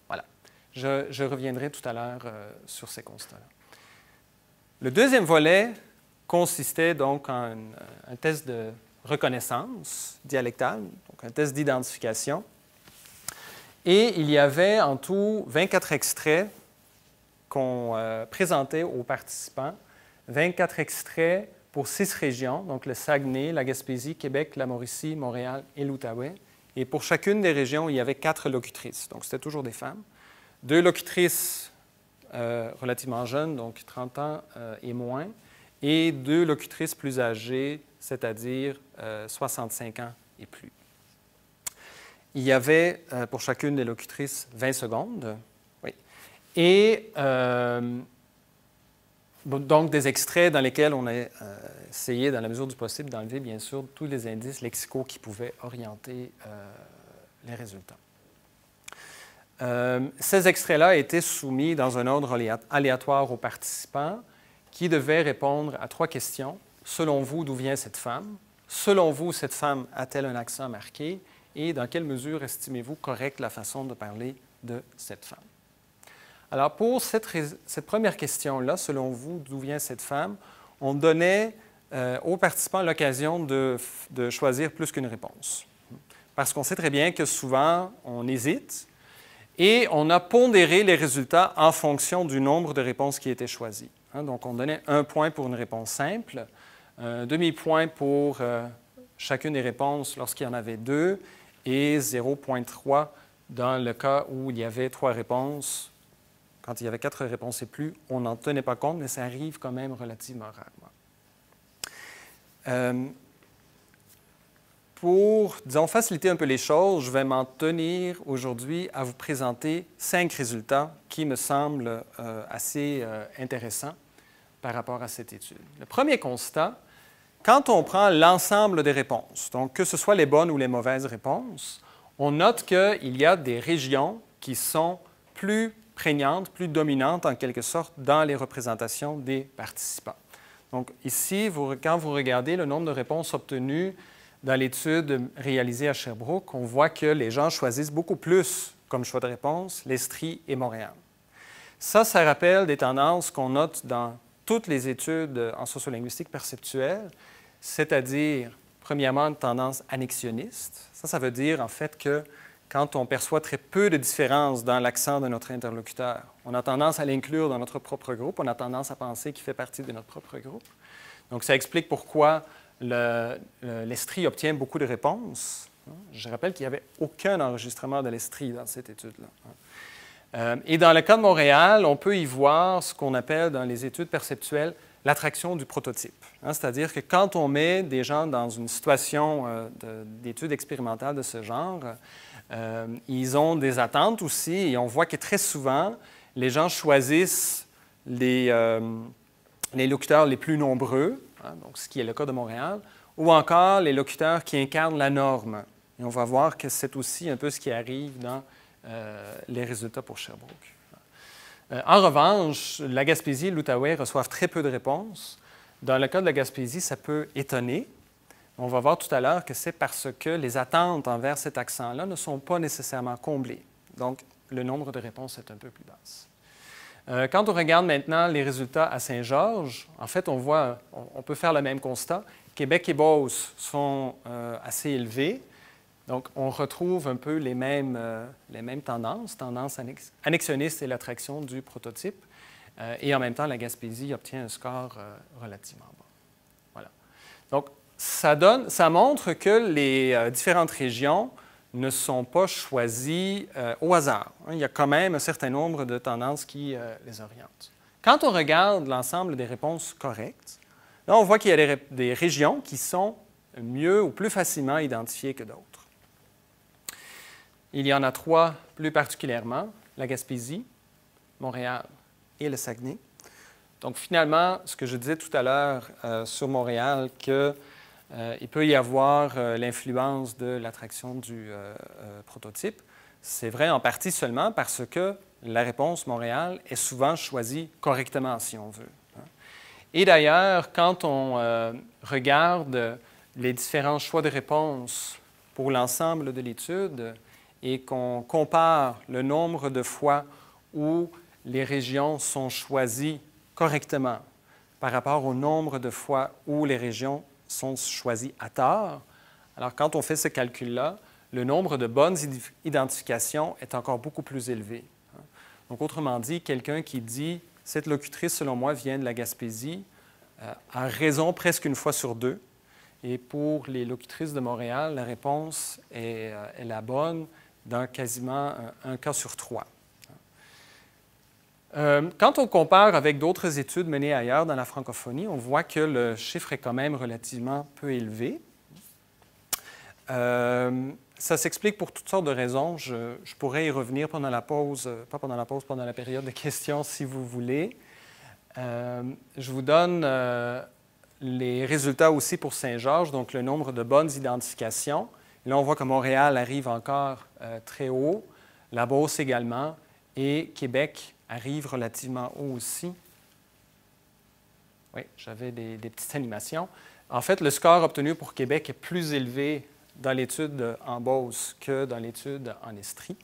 Voilà. Je reviendrai tout à l'heure sur ces constats-là. Le deuxième volet consistait donc en un test de reconnaissance dialectale, donc un test d'identification. Et il y avait en tout 24 extraits qu'on présentait aux participants, 24 extraits pour 6 régions, donc le Saguenay, la Gaspésie, Québec, la Mauricie, Montréal et l'Outaouais. Et pour chacune des régions, il y avait 4 locutrices, donc c'était toujours des femmes. 2 locutrices relativement jeunes, donc 30 ans et moins, et 2 locutrices plus âgées, c'est-à-dire 65 ans et plus. Il y avait pour chacune des locutrices 20 secondes. Oui. Et donc des extraits dans lesquels on a essayé, dans la mesure du possible, d'enlever, bien sûr, tous les indices lexicaux qui pouvaient orienter les résultats. Ces extraits-là étaient soumis dans un ordre aléatoire aux participants qui devaient répondre à 3 questions. Selon vous, d'où vient cette femme? Selon vous, cette femme a-t-elle un accent marqué? Et dans quelle mesure estimez-vous correcte la façon de parler de cette femme? Alors, pour cette première question-là, selon vous, d'où vient cette femme? On donnait aux participants l'occasion de choisir plus qu'une réponse. Parce qu'on sait très bien que souvent, on hésite et on a pondéré les résultats en fonction du nombre de réponses qui étaient choisies. Donc, on donnait 1 point pour une réponse simple, un demi-point pour chacune des réponses lorsqu'il y en avait 2 et 0,3 dans le cas où il y avait 3 réponses. Quand il y avait 4 réponses et plus, on n'en tenait pas compte, mais ça arrive quand même relativement rarement. Pour, disons, faciliter un peu les choses, je vais m'en tenir aujourd'hui à vous présenter 5 résultats qui me semblent assez intéressants par rapport à cette étude. Le premier constat, quand on prend l'ensemble des réponses, donc que ce soit les bonnes ou les mauvaises réponses, on note qu'il y a des régions qui sont plus prégnantes, plus dominantes en quelque sorte dans les représentations des participants. Donc ici, quand vous regardez le nombre de réponses obtenues dans l'étude réalisée à Sherbrooke, on voit que les gens choisissent beaucoup plus comme choix de réponse l'Estrie et Montréal. Ça rappelle des tendances qu'on note dans toutes les études en sociolinguistique perceptuelle, c'est-à-dire, premièrement, une tendance annexionniste. Ça veut dire en fait que quand on perçoit très peu de différence dans l'accent de notre interlocuteur, on a tendance à l'inclure dans notre propre groupe, on a tendance à penser qu'il fait partie de notre propre groupe. Donc, ça explique pourquoi l'Estrie obtient beaucoup de réponses. Je rappelle qu'il n'y avait aucun enregistrement de l'Estrie dans cette étude-là. Et dans le cas de Montréal, on peut y voir ce qu'on appelle dans les études perceptuelles l'attraction du prototype. C'est-à-dire que quand on met des gens dans une situation d'étude expérimentale de ce genre, ils ont des attentes aussi et on voit que très souvent, les gens choisissent les locuteurs les plus nombreux, donc ce qui est le cas de Montréal, ou encore les locuteurs qui incarnent la norme. Et on va voir que c'est aussi un peu ce qui arrive dans les résultats pour Sherbrooke. En revanche, la Gaspésie et l'Outaouais reçoivent très peu de réponses. Dans le cas de la Gaspésie, ça peut étonner. On va voir tout à l'heure que c'est parce que les attentes envers cet accent-là ne sont pas nécessairement comblées. Donc, le nombre de réponses est un peu plus basse. Quand on regarde maintenant les résultats à Saint-Georges, en fait, on peut faire le même constat. Québec et Beauce sont assez élevés. Donc, on retrouve un peu les mêmes tendances annexionnistes et l'attraction du prototype. Et en même temps, la Gaspésie obtient un score relativement bas. Voilà. Donc, ça montre que les différentes régions ne sont pas choisies au hasard. Il y a quand même un certain nombre de tendances qui les orientent. Quand on regarde l'ensemble des réponses correctes, là, on voit qu'il y a des régions qui sont mieux ou plus facilement identifiées que d'autres. Il y en a 3 plus particulièrement, la Gaspésie, Montréal et le Saguenay. Donc, finalement, ce que je disais tout à l'heure sur Montréal, qu'il peut y avoir l'influence de l'attraction du prototype, c'est vrai en partie seulement parce que la réponse Montréal est souvent choisie correctement, si on veut. Et d'ailleurs, quand on regarde les différents choix de réponse pour l'ensemble de l'étude, et qu'on compare le nombre de fois où les régions sont choisies correctement par rapport au nombre de fois où les régions sont choisies à tort, alors quand on fait ce calcul-là, le nombre de bonnes identifications est encore beaucoup plus élevé. Donc, autrement dit, quelqu'un qui dit « cette locutrice, selon moi, vient de la Gaspésie », a raison presque une fois sur 2. Et pour les locutrices de Montréal, la réponse est la bonne dans quasiment un cas sur 3. Quand on compare avec d'autres études menées ailleurs dans la francophonie, on voit que le chiffre est quand même relativement peu élevé. Ça s'explique pour toutes sortes de raisons. Je pourrais y revenir pendant la pause, pas pendant la pause, pendant la période de questions si vous voulez. Je vous donne les résultats aussi pour Saint-Georges, donc le nombre de bonnes identifications. Là, on voit que Montréal arrive encore très haut, la Beauce également, et Québec arrive relativement haut aussi. Oui, j'avais des petites animations. En fait, le score obtenu pour Québec est plus élevé dans l'étude en Beauce que dans l'étude en Estrie.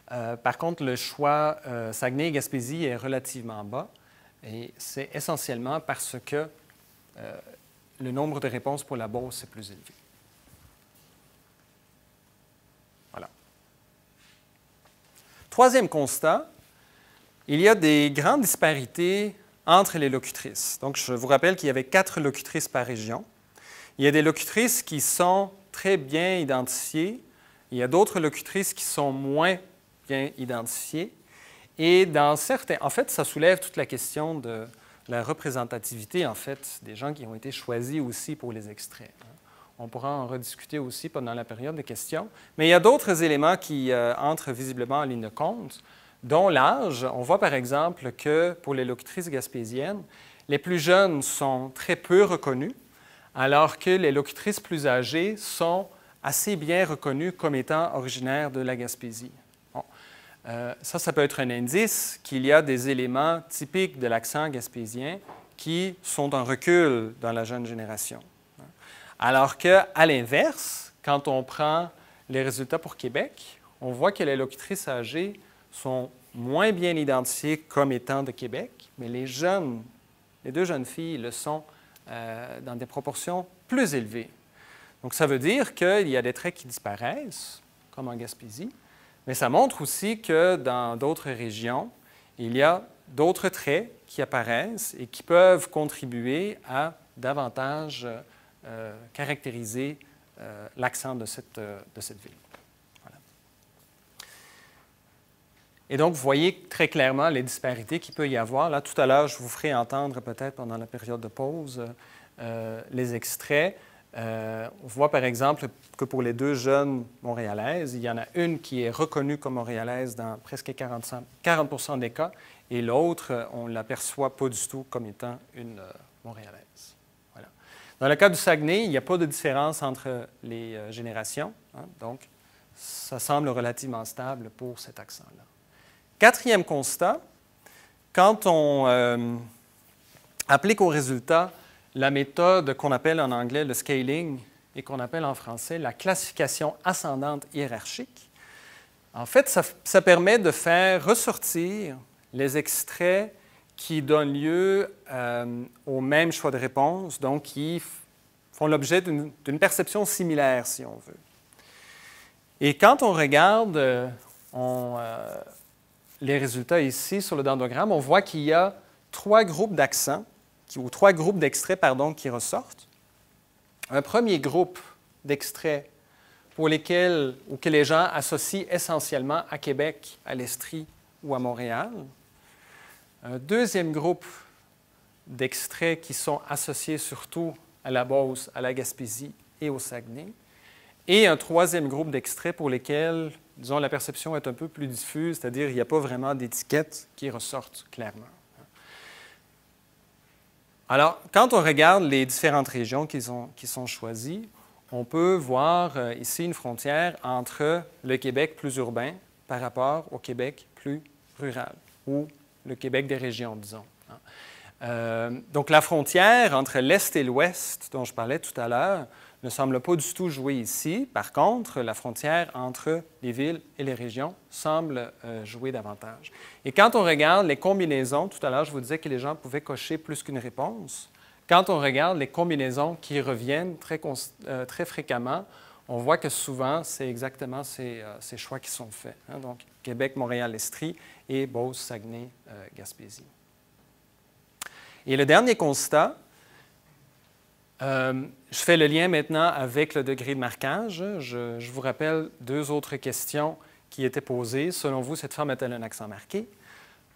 Par contre, le choix Saguenay et Gaspésie est relativement bas, et c'est essentiellement parce que le nombre de réponses pour la Beauce est plus élevé. Voilà. Troisième constat, il y a des grandes disparités entre les locutrices. Donc, je vous rappelle qu'il y avait 4 locutrices par région. Il y a des locutrices qui sont très bien identifiées. Il y a d'autres locutrices qui sont moins bien identifiées. Et dans certains... En fait, ça soulève toute la question de la représentativité, en fait, des gens qui ont été choisis aussi pour les extraits. On pourra en rediscuter aussi pendant la période de questions. Mais il y a d'autres éléments qui entrent visiblement en ligne de compte, dont l'âge. On voit par exemple que pour les locutrices gaspésiennes, les plus jeunes sont très peu reconnues, alors que les locutrices plus âgées sont assez bien reconnues comme étant originaires de la Gaspésie. Bon. Ça peut être un indice qu'il y a des éléments typiques de l'accent gaspésien qui sont en recul dans la jeune génération. Alors qu'à l'inverse, quand on prend les résultats pour Québec, on voit que les locutrices âgées sont moins bien identifiées comme étant de Québec, mais les deux jeunes filles le sont dans des proportions plus élevées. Donc, ça veut dire qu'il y a des traits qui disparaissent, comme en Gaspésie, mais ça montre aussi que dans d'autres régions, il y a d'autres traits qui apparaissent et qui peuvent contribuer à davantage caractériser l'accent de cette ville. Voilà. Et donc, vous voyez très clairement les disparités qu'il peut y avoir. Là, tout à l'heure, je vous ferai entendre peut-être pendant la période de pause les extraits. On voit par exemple que pour les 2 jeunes montréalaises, il y en a une qui est reconnue comme montréalaise dans presque 40% des cas, et l'autre, on ne l'aperçoit pas du tout comme étant une montréalaise. Voilà. Dans le cas du Saguenay, il n'y a pas de différence entre les générations, hein, donc ça semble relativement stable pour cet accent-là. 4e constat, quand on applique aux résultats la méthode qu'on appelle en anglais le scaling et qu'on appelle en français la classification ascendante hiérarchique, en fait, ça permet de faire ressortir les extraits qui donnent lieu au même choix de réponse, donc qui font l'objet d'une perception similaire, si on veut. Et quand on regarde les résultats ici sur le dendrogramme, on voit qu'il y a 3 groupes d'accents, ou 3 groupes d'extraits, qui ressortent. Un premier groupe d'extraits que les gens associent essentiellement à Québec, à l'Estrie ou à Montréal. Un deuxième groupe d'extraits qui sont associés surtout à la Beauce, à la Gaspésie et au Saguenay. Et un troisième groupe d'extraits pour lesquels, disons, la perception est un peu plus diffuse, c'est-à-dire qu'il n'y a pas vraiment d'étiquettes qui ressortent clairement. Alors, quand on regarde les différentes régions qui sont choisies, on peut voir ici une frontière entre le Québec plus urbain par rapport au Québec plus rural, ou le Québec des régions, disons. Donc, la frontière entre l'Est et l'Ouest, dont je parlais tout à l'heure, ne semble pas du tout jouer ici. Par contre, la frontière entre les villes et les régions semble jouer davantage. Et quand on regarde les combinaisons, tout à l'heure, je vous disais que les gens pouvaient cocher plus qu'une réponse. Quand on regarde les combinaisons qui reviennent très fréquemment, on voit que souvent, c'est exactement ces choix qui sont faits. Hein? Donc, Québec, Montréal, Estrie et Beauce, Saguenay, Gaspésie. Et le dernier constat, je fais le lien maintenant avec le degré de marquage. Je vous rappelle 2 autres questions qui étaient posées. Selon vous, cette femme a-t-elle un accent marqué?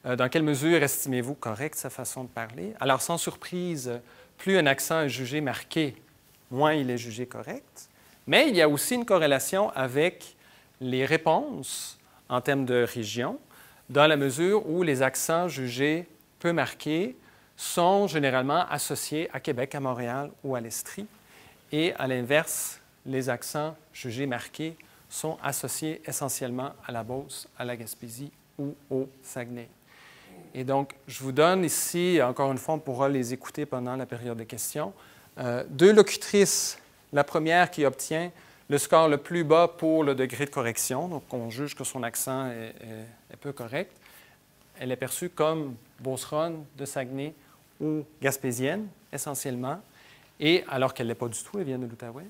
Dans quelle mesure estimez-vous correcte sa façon de parler? Alors, sans surprise, plus un accent est jugé marqué, moins il est jugé correct. Mais il y a aussi une corrélation avec les réponses en termes de région, dans la mesure où les accents jugés peu marqués sont généralement associés à Québec, à Montréal ou à l'Estrie. Et à l'inverse, les accents jugés marqués sont associés essentiellement à la Beauce, à la Gaspésie ou au Saguenay. Et donc, je vous donne ici, encore une fois, on pourra les écouter pendant la période de questions, 2 locutrices. La première qui obtient le score le plus bas pour le degré de correction, donc on juge que son accent est peu correct. Elle est perçue comme beauceronne de Saguenay ou gaspésienne, essentiellement, et, alors qu'elle ne l'est pas du tout, elle vient de l'Outaouais.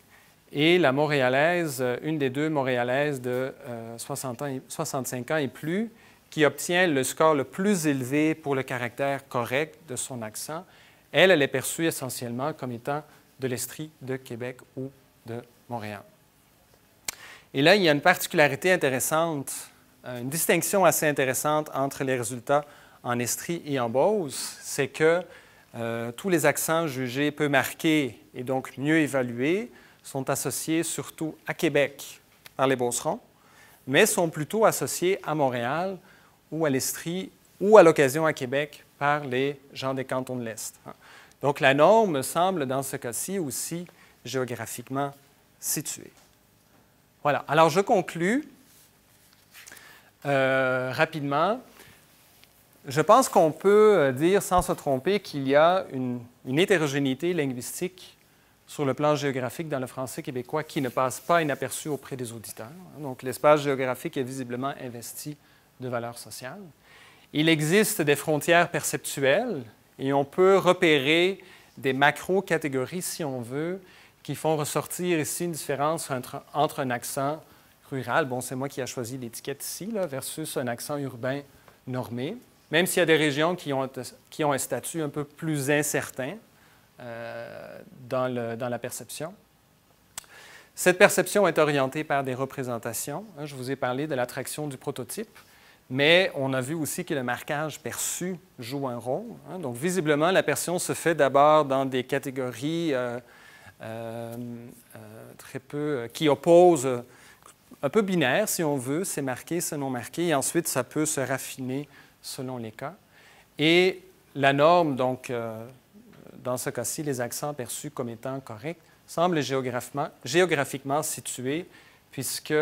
Et la montréalaise, une des deux montréalaises de 65 ans et plus, qui obtient le score le plus élevé pour le caractère correct de son accent, elle est perçue essentiellement comme étant de l'Estrie de Québec ou de Montréal. Et là, il y a une particularité intéressante, une distinction assez intéressante entre les résultats en Estrie et en Beauce, c'est que tous les accents jugés peu marqués et donc mieux évalués sont associés surtout à Québec par les Beaucerons, mais sont plutôt associés à Montréal ou à l'Estrie ou à l'occasion à Québec par les gens des cantons de l'Est. Donc la norme semble dans ce cas-ci aussi géographiquement située. Voilà. Alors je conclus rapidement. Je pense qu'on peut dire sans se tromper qu'il y a une hétérogénéité linguistique sur le plan géographique dans le français québécois qui ne passe pas inaperçue auprès des auditeurs. Donc l'espace géographique est visiblement investi de valeurs sociales. Il existe des frontières perceptuelles et on peut repérer des macro-catégories, si on veut, qui font ressortir ici une différence entre un accent rural, bon, c'est moi qui ai choisi l'étiquette ici, là, versus un accent urbain normé, même s'il y a des régions qui ont un statut un peu plus incertain dans la perception. Cette perception est orientée par des représentations. Je vous ai parlé de l'attraction du prototype, mais on a vu aussi que le marquage perçu joue un rôle. Donc, visiblement, la perception se fait d'abord dans des catégories très peu, qui opposent, un peu binaires, si on veut, c'est marqué, c'est non marqué, et ensuite, ça peut se raffiner selon les cas. Et la norme, donc, dans ce cas-ci, les accents perçus comme étant corrects, semblent géographiquement situés, puisque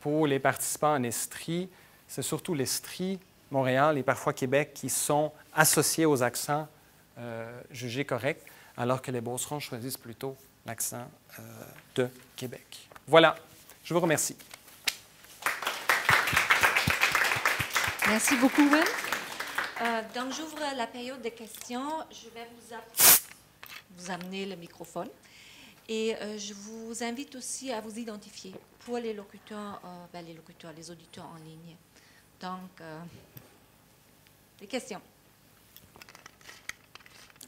pour les participants en Estrie, c'est surtout l'Estrie, Montréal et parfois Québec qui sont associés aux accents jugés corrects, alors que les Beaucerons choisissent plutôt l'accent de Québec. Voilà, je vous remercie. Merci beaucoup, Wen. Donc, j'ouvre la période de questions. Je vais vous amener le microphone. Et je vous invite aussi à vous identifier pour les locuteurs, les auditeurs en ligne. Donc, des questions.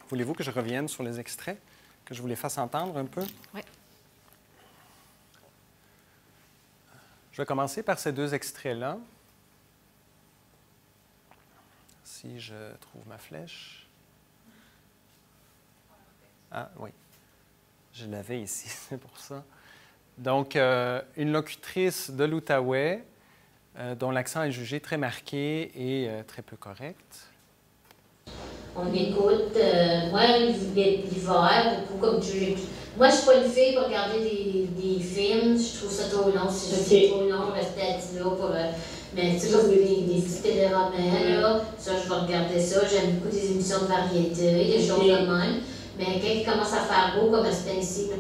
Voulez-vous que je revienne sur les extraits, que je vous les fasse entendre un peu? Oui. Je vais commencer par ces deux extraits-là. Si je trouve ma flèche. Ah oui, je l'avais ici, c'est pour ça. Donc, une locutrice de l'Outaouais dont l'accent est jugé très marqué et très peu correct. On écoute, moi, l'hiver, beaucoup comme tu... Moi, je ne suis pas une fille pour regarder des films, je trouve ça trop long. Si c'est trop long, je reste assis là pour... mais tu sais, des petits téléromans, là, ça, je vais regarder ça. J'aime beaucoup des émissions de variété, des choses de même. Mais quand il commence à faire beau, comme c'est ici, là.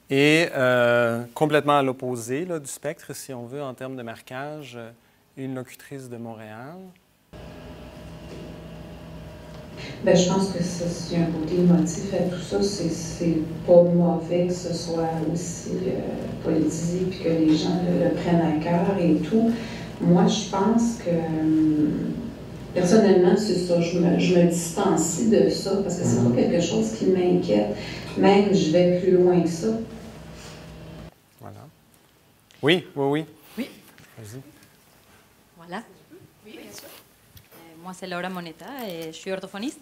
Et complètement à l'opposé du spectre, si on veut, en termes de marquage, une locutrice de Montréal. Bien, je pense que s'il y a un côté émotif à tout ça, c'est pas mauvais que ce soit aussi politisé et que les gens le prennent à cœur et tout. Moi, je pense que, personnellement, c'est ça. Je me distancie de ça parce que c'est pas quelque chose qui m'inquiète. Même, je vais plus loin que ça. Voilà. Oui. Oui. Vas-y. Voilà. Oui, bien sûr. Moi, c'est Laura Moneta et je suis orthophoniste.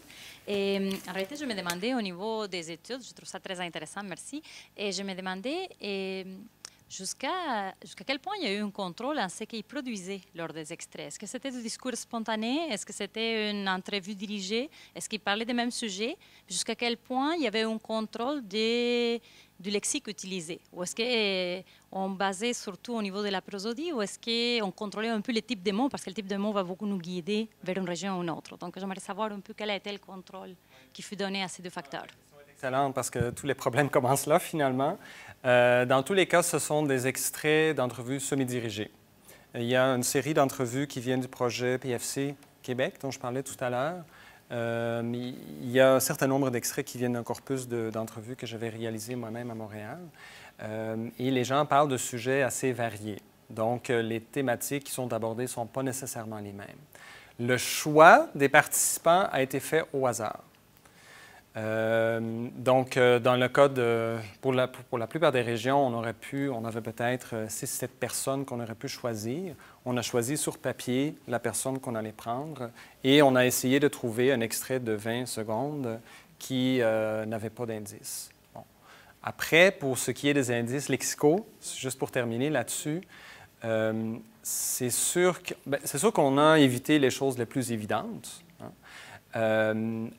Et en réalité, je me demandais au niveau des études, je trouve ça très intéressant, merci, et je me demandais jusqu'à quel point il y a eu un contrôle en ce qu'ils produisaient lors des extraits. Est-ce que c'était du discours spontané? Est-ce que c'était une entrevue dirigée? Est-ce qu'ils parlaient des mêmes sujets? Jusqu'à quel point il y avait un contrôle du lexique utilisé? Ou est-ce qu'on basait surtout au niveau de la prosodie ou est-ce qu'on contrôlait un peu le type de mots? Parce que le type de mots va beaucoup nous guider vers une région ou une autre. Donc, j'aimerais savoir un peu quel a été le contrôle qui fut donné à ces deux facteurs. Excellente, parce que tous les problèmes commencent là, finalement. Dans tous les cas, ce sont des extraits d'entrevues semi-dirigées. Il y a une série d'entrevues qui viennent du projet PFC Québec, dont je parlais tout à l'heure, Il y a un certain nombre d'extraits qui viennent d'un corpus d'entrevues que j'avais réalisé moi-même à Montréal. Et les gens parlent de sujets assez variés. Donc, les thématiques qui sont abordées ne sont pas nécessairement les mêmes. Le choix des participants a été fait au hasard. Dans le cas pour la plupart des régions, on avait peut-être 6-7 personnes qu'on aurait pu choisir. On a choisi sur papier la personne qu'on allait prendre et on a essayé de trouver un extrait de 20 secondes qui n'avait pas d'indice. Bon. Après, pour ce qui est des indices lexicaux, juste pour terminer là-dessus, c'est sûr qu'on a évité les choses les plus évidentes.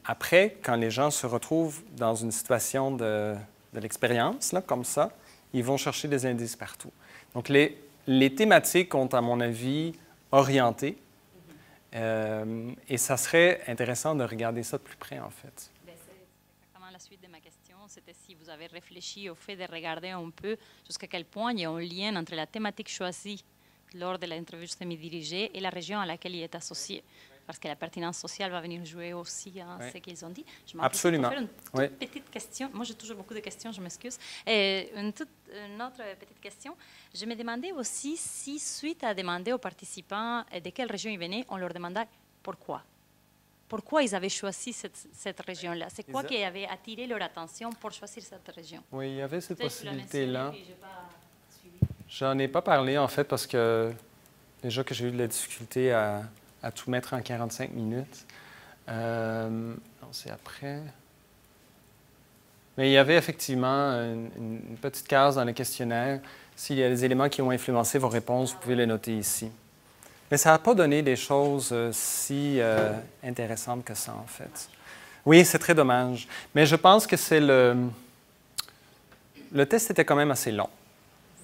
Après, quand les gens se retrouvent dans une situation de l'expérience, comme ça, ils vont chercher des indices partout. Donc, les thématiques ont, à mon avis, orienté. Et ça serait intéressant de regarder ça de plus près, en fait. C'est exactement la suite de ma question. C'était si vous avez réfléchi au fait de regarder un peu jusqu'à quel point il y a un lien entre la thématique choisie lors de l'interview semi-dirigée et la région à laquelle il est associé. Parce que la pertinence sociale va venir jouer aussi ce qu'ils ont dit. Absolument. Je faire une toute petite question. Moi, j'ai toujours beaucoup de questions, je m'excuse. Une autre petite question. Je me demandais aussi si, suite à demander aux participants de quelle région ils venaient, on leur demandait pourquoi. Pourquoi ils avaient choisi cette région-là? C'est quoi qui avait attiré leur attention pour choisir cette région? Oui, il y avait cette possibilité-là. J'en ai pas parlé, en fait, parce que déjà que j'ai eu de la difficulté à tout mettre en 45 minutes. Non, c'est après. Mais il y avait effectivement une petite case dans le questionnaire. S'il y a des éléments qui ont influencé vos réponses, vous pouvez les noter ici. Mais ça n'a pas donné des choses si intéressantes que ça, en fait. Oui, c'est très dommage. Mais je pense que c'est le test était quand même assez long.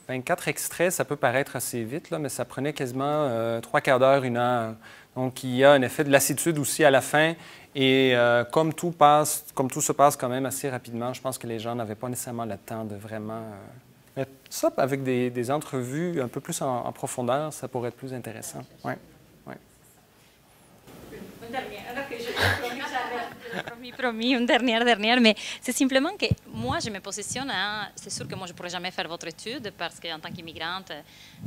24 extraits, ça peut paraître assez vite, là, mais ça prenait quasiment 3/4 d'heure, 1 heure. Donc, il y a un effet de lassitude aussi à la fin. Et comme tout se passe quand même assez rapidement, je pense que les gens n'avaient pas nécessairement le temps de vraiment... Mais ça, avec des entrevues un peu plus en profondeur, ça pourrait être plus intéressant. Ouais. Ouais. Une dernière, promis, une dernière, mais c'est simplement que moi, je me positionne c'est sûr que moi, je ne pourrais jamais faire votre étude parce qu'en tant qu'immigrante,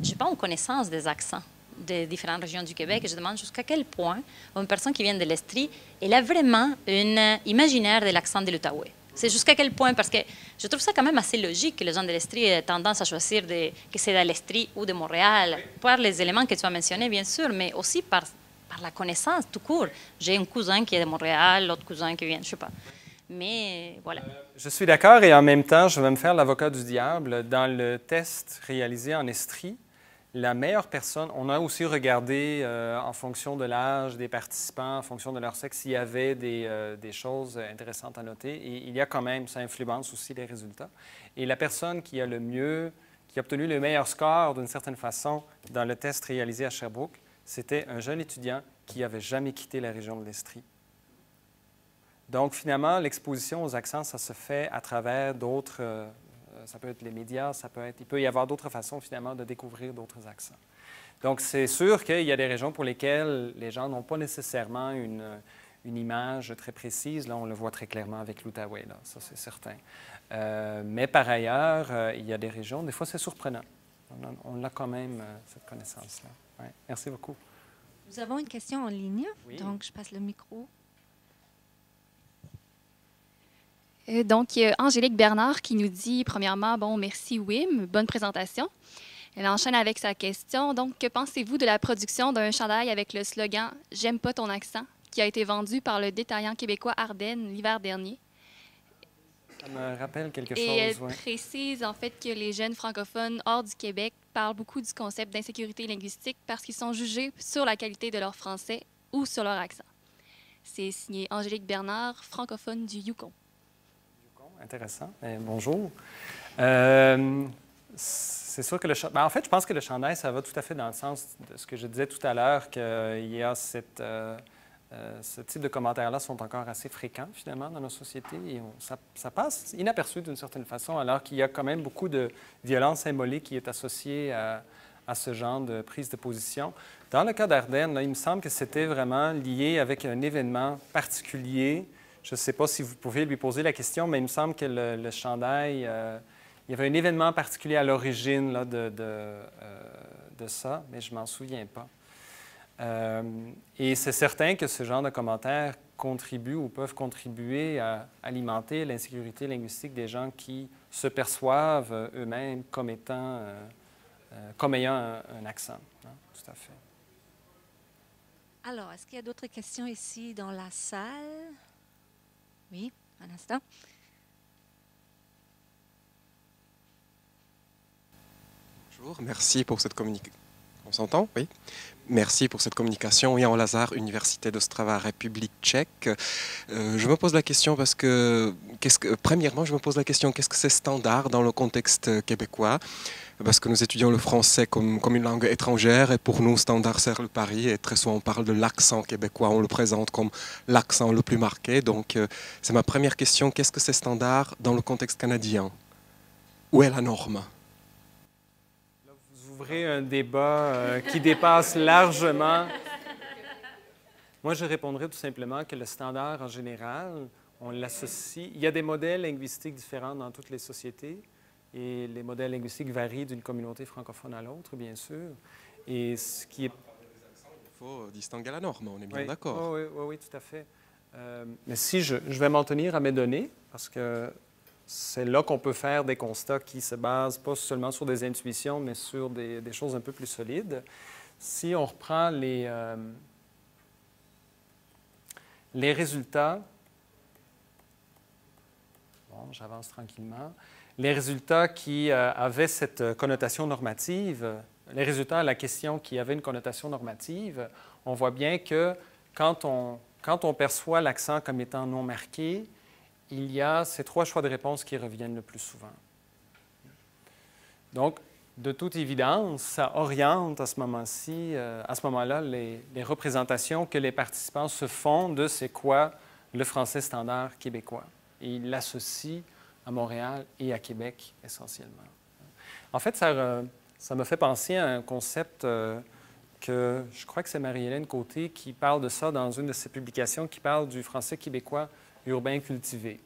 je n'ai pas une connaissance des accents des différentes régions du Québec et je demande jusqu'à quel point une personne qui vient de l'Estrie, elle a vraiment un imaginaire de l'accent de l'Outaouais. C'est jusqu'à quel point, parce que je trouve ça quand même assez logique que les gens de l'Estrie aient tendance à choisir que c'est de l'Estrie ou de Montréal, par les éléments que tu as mentionnés, bien sûr, mais aussi par la connaissance tout court. J'ai un cousin qui est de Montréal, l'autre cousin qui vient, je ne sais pas. Mais voilà. Je suis d'accord et en même temps, je vais me faire l'avocat du diable. Dans le test réalisé en Estrie, la meilleure personne, on a aussi regardé en fonction de l'âge des participants, en fonction de leur sexe, s'il y avait des choses intéressantes à noter. Et il y a quand même, ça influence aussi les résultats. Et la personne qui a obtenu le meilleur score d'une certaine façon dans le test réalisé à Sherbrooke, c'était un jeune étudiant qui n'avait jamais quitté la région de l'Estrie. Donc, finalement, l'exposition aux accents, ça se fait à travers d'autres... ça peut être les médias, il peut y avoir d'autres façons, finalement, de découvrir d'autres accents. Donc, c'est sûr qu'il y a des régions pour lesquelles les gens n'ont pas nécessairement une image très précise. Là, on le voit très clairement avec l'Outaouais, là, ça, c'est certain. Mais par ailleurs, il y a des régions, des fois, c'est surprenant. On a quand même cette connaissance-là. Ouais. Merci beaucoup. Nous avons une question en ligne, oui. Donc je passe le micro. Donc, il y a Angélique Bernard qui nous dit, premièrement, bon, merci Wim, bonne présentation. Elle enchaîne avec sa question. Donc, que pensez-vous de la production d'un chandail avec le slogan « J'aime pas ton accent » qui a été vendu par le détaillant québécois Ardennes l'hiver dernier? Ça me rappelle quelque chose. Et elle précise en fait que les jeunes francophones hors du Québec parlent beaucoup du concept d'insécurité linguistique parce qu'ils sont jugés sur la qualité de leur français ou sur leur accent. C'est signé Angélique Bernard, francophone du Yukon. Intéressant. Bonjour. C'est sûr que en fait, je pense que le chandail, ça va tout à fait dans le sens de ce que je disais tout à l'heure, qu'il y a ce type de commentaires-là sont encore assez fréquents, finalement, dans nos sociétés. Et ça passe inaperçu d'une certaine façon, alors qu'il y a quand même beaucoup de violence symbolique qui est associée à ce genre de prise de position. Dans le cas d'Ardennes, il me semble que c'était vraiment lié avec un événement particulier. Je ne sais pas si vous pouvez lui poser la question, mais il me semble que le chandail, il y avait un événement particulier à l'origine là, de ça, mais je ne m'en souviens pas. Et c'est certain que ce genre de commentaires contribuent ou peuvent contribuer à alimenter l'insécurité linguistique des gens qui se perçoivent eux-mêmes comme étant, comme ayant un accent. Hein? Tout à fait. Alors, est-ce qu'il y a d'autres questions ici dans la salle? Oui, un instant. Bonjour, merci pour cette communication. On s'entend? Oui. Merci pour cette communication. Jan Lazar, Université d'Ostrava, République tchèque. Je me pose la question parce que, premièrement, je me pose la question, qu'est-ce que c'est standard dans le contexte québécois? Parce que nous étudions le français comme une langue étrangère et pour nous, standard, c'est le pari. Et très souvent, on parle de l'accent québécois, on le présente comme l'accent le plus marqué. Donc, c'est ma première question. Qu'est-ce que c'est standard dans le contexte canadien? Où est la norme? Vous ouvrez un débat qui dépasse largement. Moi, je répondrais tout simplement que le standard, en général, on l'associe. Il y a des modèles linguistiques différents dans toutes les sociétés. Et les modèles linguistiques varient d'une communauté francophone à l'autre, bien sûr. Et ce qui est... Il faut distinguer la norme, on est bien d'accord. Oui, tout à fait. Mais si je vais m'en tenir à mes données, parce que c'est là qu'on peut faire des constats qui se basent pas seulement sur des intuitions, mais sur des choses un peu plus solides. Si on reprend les résultats... Bon, j'avance tranquillement. Les résultats qui avaient cette connotation normative, les résultats à la question qui avait une connotation normative, on voit bien que quand on perçoit l'accent comme étant non marqué, il y a ces 3 choix de réponse qui reviennent le plus souvent. Donc, de toute évidence, ça oriente à ce moment-ci, à ce moment-là, les représentations que les participants se font de c'est quoi le français standard québécois. Et ils l'associent à Montréal et à Québec, essentiellement. En fait, ça me fait penser à un concept que je crois que c'est Marie-Hélène Côté qui parle de ça dans une de ses publications, qui parle du français québécois urbain cultivé.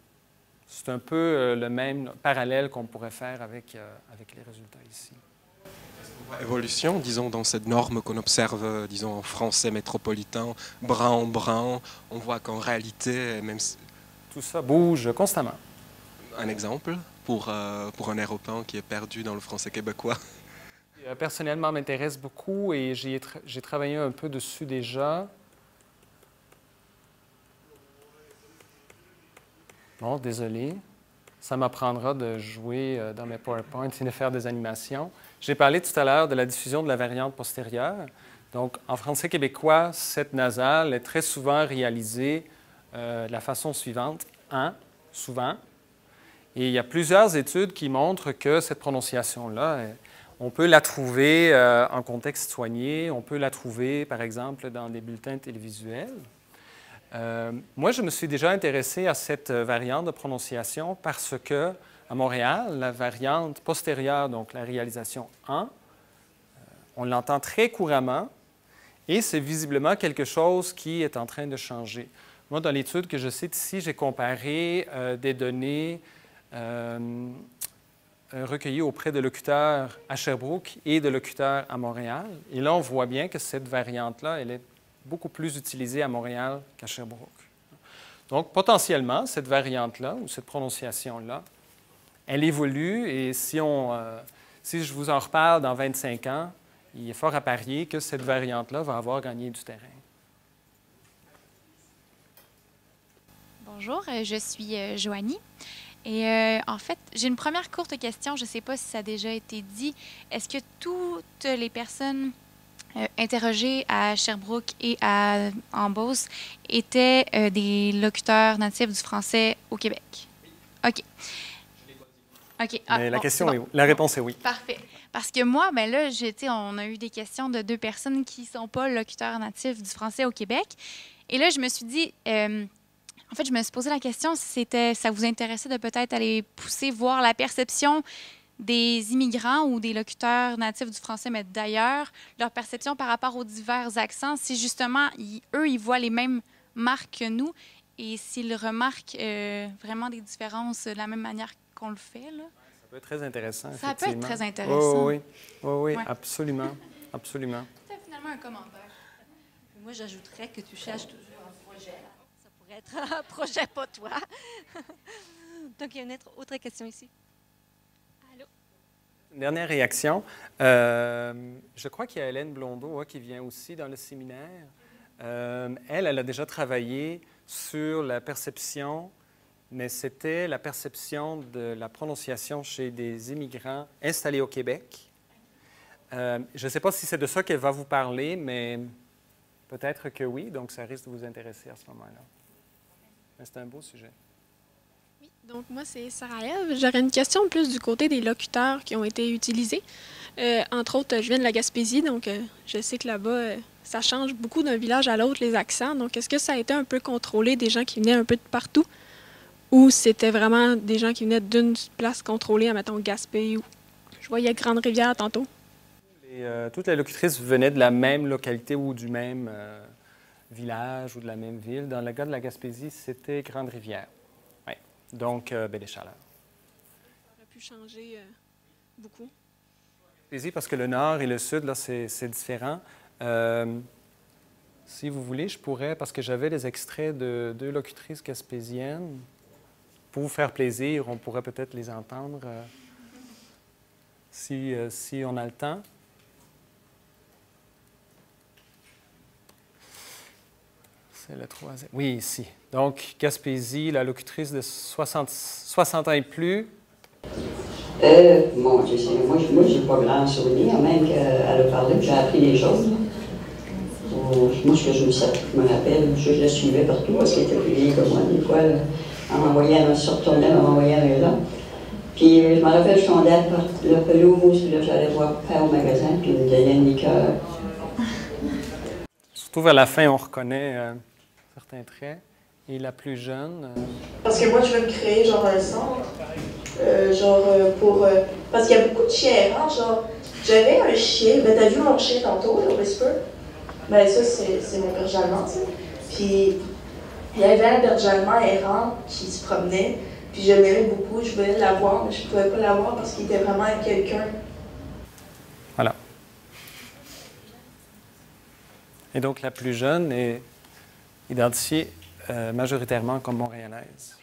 C'est un peu le même parallèle qu'on pourrait faire avec les résultats ici. Évolution, disons, dans cette norme qu'on observe, disons, en français métropolitain, brun, on voit qu'en réalité, même... Tout ça bouge constamment. Un exemple pour un Européen qui est perdu dans le français québécois? Personnellement, m'intéresse beaucoup et j'ai travaillé un peu dessus déjà. Bon, désolé. Ça m'apprendra de jouer dans mes PowerPoints et de faire des animations. J'ai parlé tout à l'heure de la diffusion de la variante postérieure. Donc, en français québécois, cette nasale est très souvent réalisée de la façon suivante. Souvent. Et il y a plusieurs études qui montrent que cette prononciation-là, on peut la trouver en contexte soigné, on peut la trouver, par exemple, dans des bulletins télévisuels. Moi, je me suis déjà intéressé à cette variante de prononciation parce que, à Montréal, la variante postérieure, donc la réalisation en, on l'entend très couramment et c'est visiblement quelque chose qui est en train de changer. Moi, dans l'étude que je cite ici, j'ai comparé des données recueillis auprès de locuteurs à Sherbrooke et de locuteurs à Montréal. Et là, on voit bien que cette variante-là, elle est beaucoup plus utilisée à Montréal qu'à Sherbrooke. Donc, potentiellement, cette variante-là, ou cette prononciation-là, elle évolue et si je vous en reparle dans 25 ans, il est fort à parier que cette variante-là va avoir gagné du terrain. Bonjour, je suis Joanie. Et en fait, j'ai une première courte question. Je ne sais pas si ça a déjà été dit. Est-ce que toutes les personnes interrogées à Sherbrooke et en Beauce étaient des locuteurs natifs du français au Québec? OK. OK. Mais la réponse est oui. Parfait. Parce que moi, ben là, on a eu des questions de 2 personnes qui ne sont pas locuteurs natifs du français au Québec. Et là, je me suis dit... En fait, je me suis posé la question si ça vous intéressait de peut-être aller pousser, voir la perception des immigrants ou des locuteurs natifs du français, mais d'ailleurs, leur perception par rapport aux divers accents, si justement, eux, ils voient les mêmes marques que nous et s'ils remarquent vraiment des différences de la même manière qu'on le fait. Là. Ça peut être très intéressant, Ça peut être très Oh, intéressant. oui, oui, Ouais. absolument, absolument. C'est finalement un commentaire. Moi, j'ajouterais que tu cherches toujours un projet. Ça pourrait être un projet pour toi. Donc, il y a une autre question ici. Allô? Une dernière réaction. Je crois qu'il y a Hélène Blondeau qui vient aussi dans le séminaire. Elle a déjà travaillé sur la perception, mais c'était la perception de la prononciation chez des immigrants installés au Québec. Je ne sais pas si c'est de ça qu'elle va vous parler, mais peut-être que oui, donc ça risque de vous intéresser à ce moment-là. Mais c'est un beau sujet. Oui, donc moi, c'est Sarah-Ève. J'aurais une question plus du côté des locuteurs qui ont été utilisés. Entre autres, je viens de la Gaspésie, donc je sais que là-bas, ça change beaucoup d'un village à l'autre, les accents. Donc, est-ce que ça a été un peu contrôlé, des gens qui venaient un peu de partout? Ou c'était vraiment des gens qui venaient d'une place contrôlée, admettons Gaspé, ou je voyais Grande-Rivière tantôt? Toutes les locutrices venaient de la même localité ou du même village ou de la même ville. Dans le cas de la Gaspésie, c'était Grande-Rivière. Oui. Donc, Baie-des-Chaleurs. Ça aurait pu changer beaucoup. Gaspésie, parce que le nord et le sud, là, c'est différent. Si vous voulez, je pourrais, parce que j'avais les extraits de 2 locutrices gaspésiennes. Pour vous faire plaisir, on pourrait peut-être les entendre si on a le temps. C'est le 3e. Oui, ici. Donc, Gaspésie, la locutrice de 60 ans et plus. Mon Dieu, moi, je n'ai pas grand souvenir, même qu'elle a parlé, j'ai appris des choses. Moi, ce que je me rappelle, je la suivais partout, parce qu'elle était plus vieille que moi, des fois. Elle m'envoyait, se retournait, elle m'envoyait un là. Puis, je me rappelle, je tombais le pelouse, puis là, j'allais voir père au magasin, puis il me donnait une liqueur. Surtout vers la fin, on reconnaît certains traits. Et la plus jeune... Parce que moi, je veux me créer genre un centre, parce qu'il y a beaucoup de chiens errants, genre, j'avais un chien, ben t'as vu mon chien tantôt, le Whisper? Ben ça, c'est mon berger allemand, tu sais. Puis, il y avait un berger allemand errant qui se promenait, puis je l'aimais beaucoup, je voulais l'avoir, mais je ne pouvais pas l'avoir parce qu'il était vraiment avec quelqu'un. Voilà. Et donc, la plus jeune est identifiée majoritairement comme montréalaise.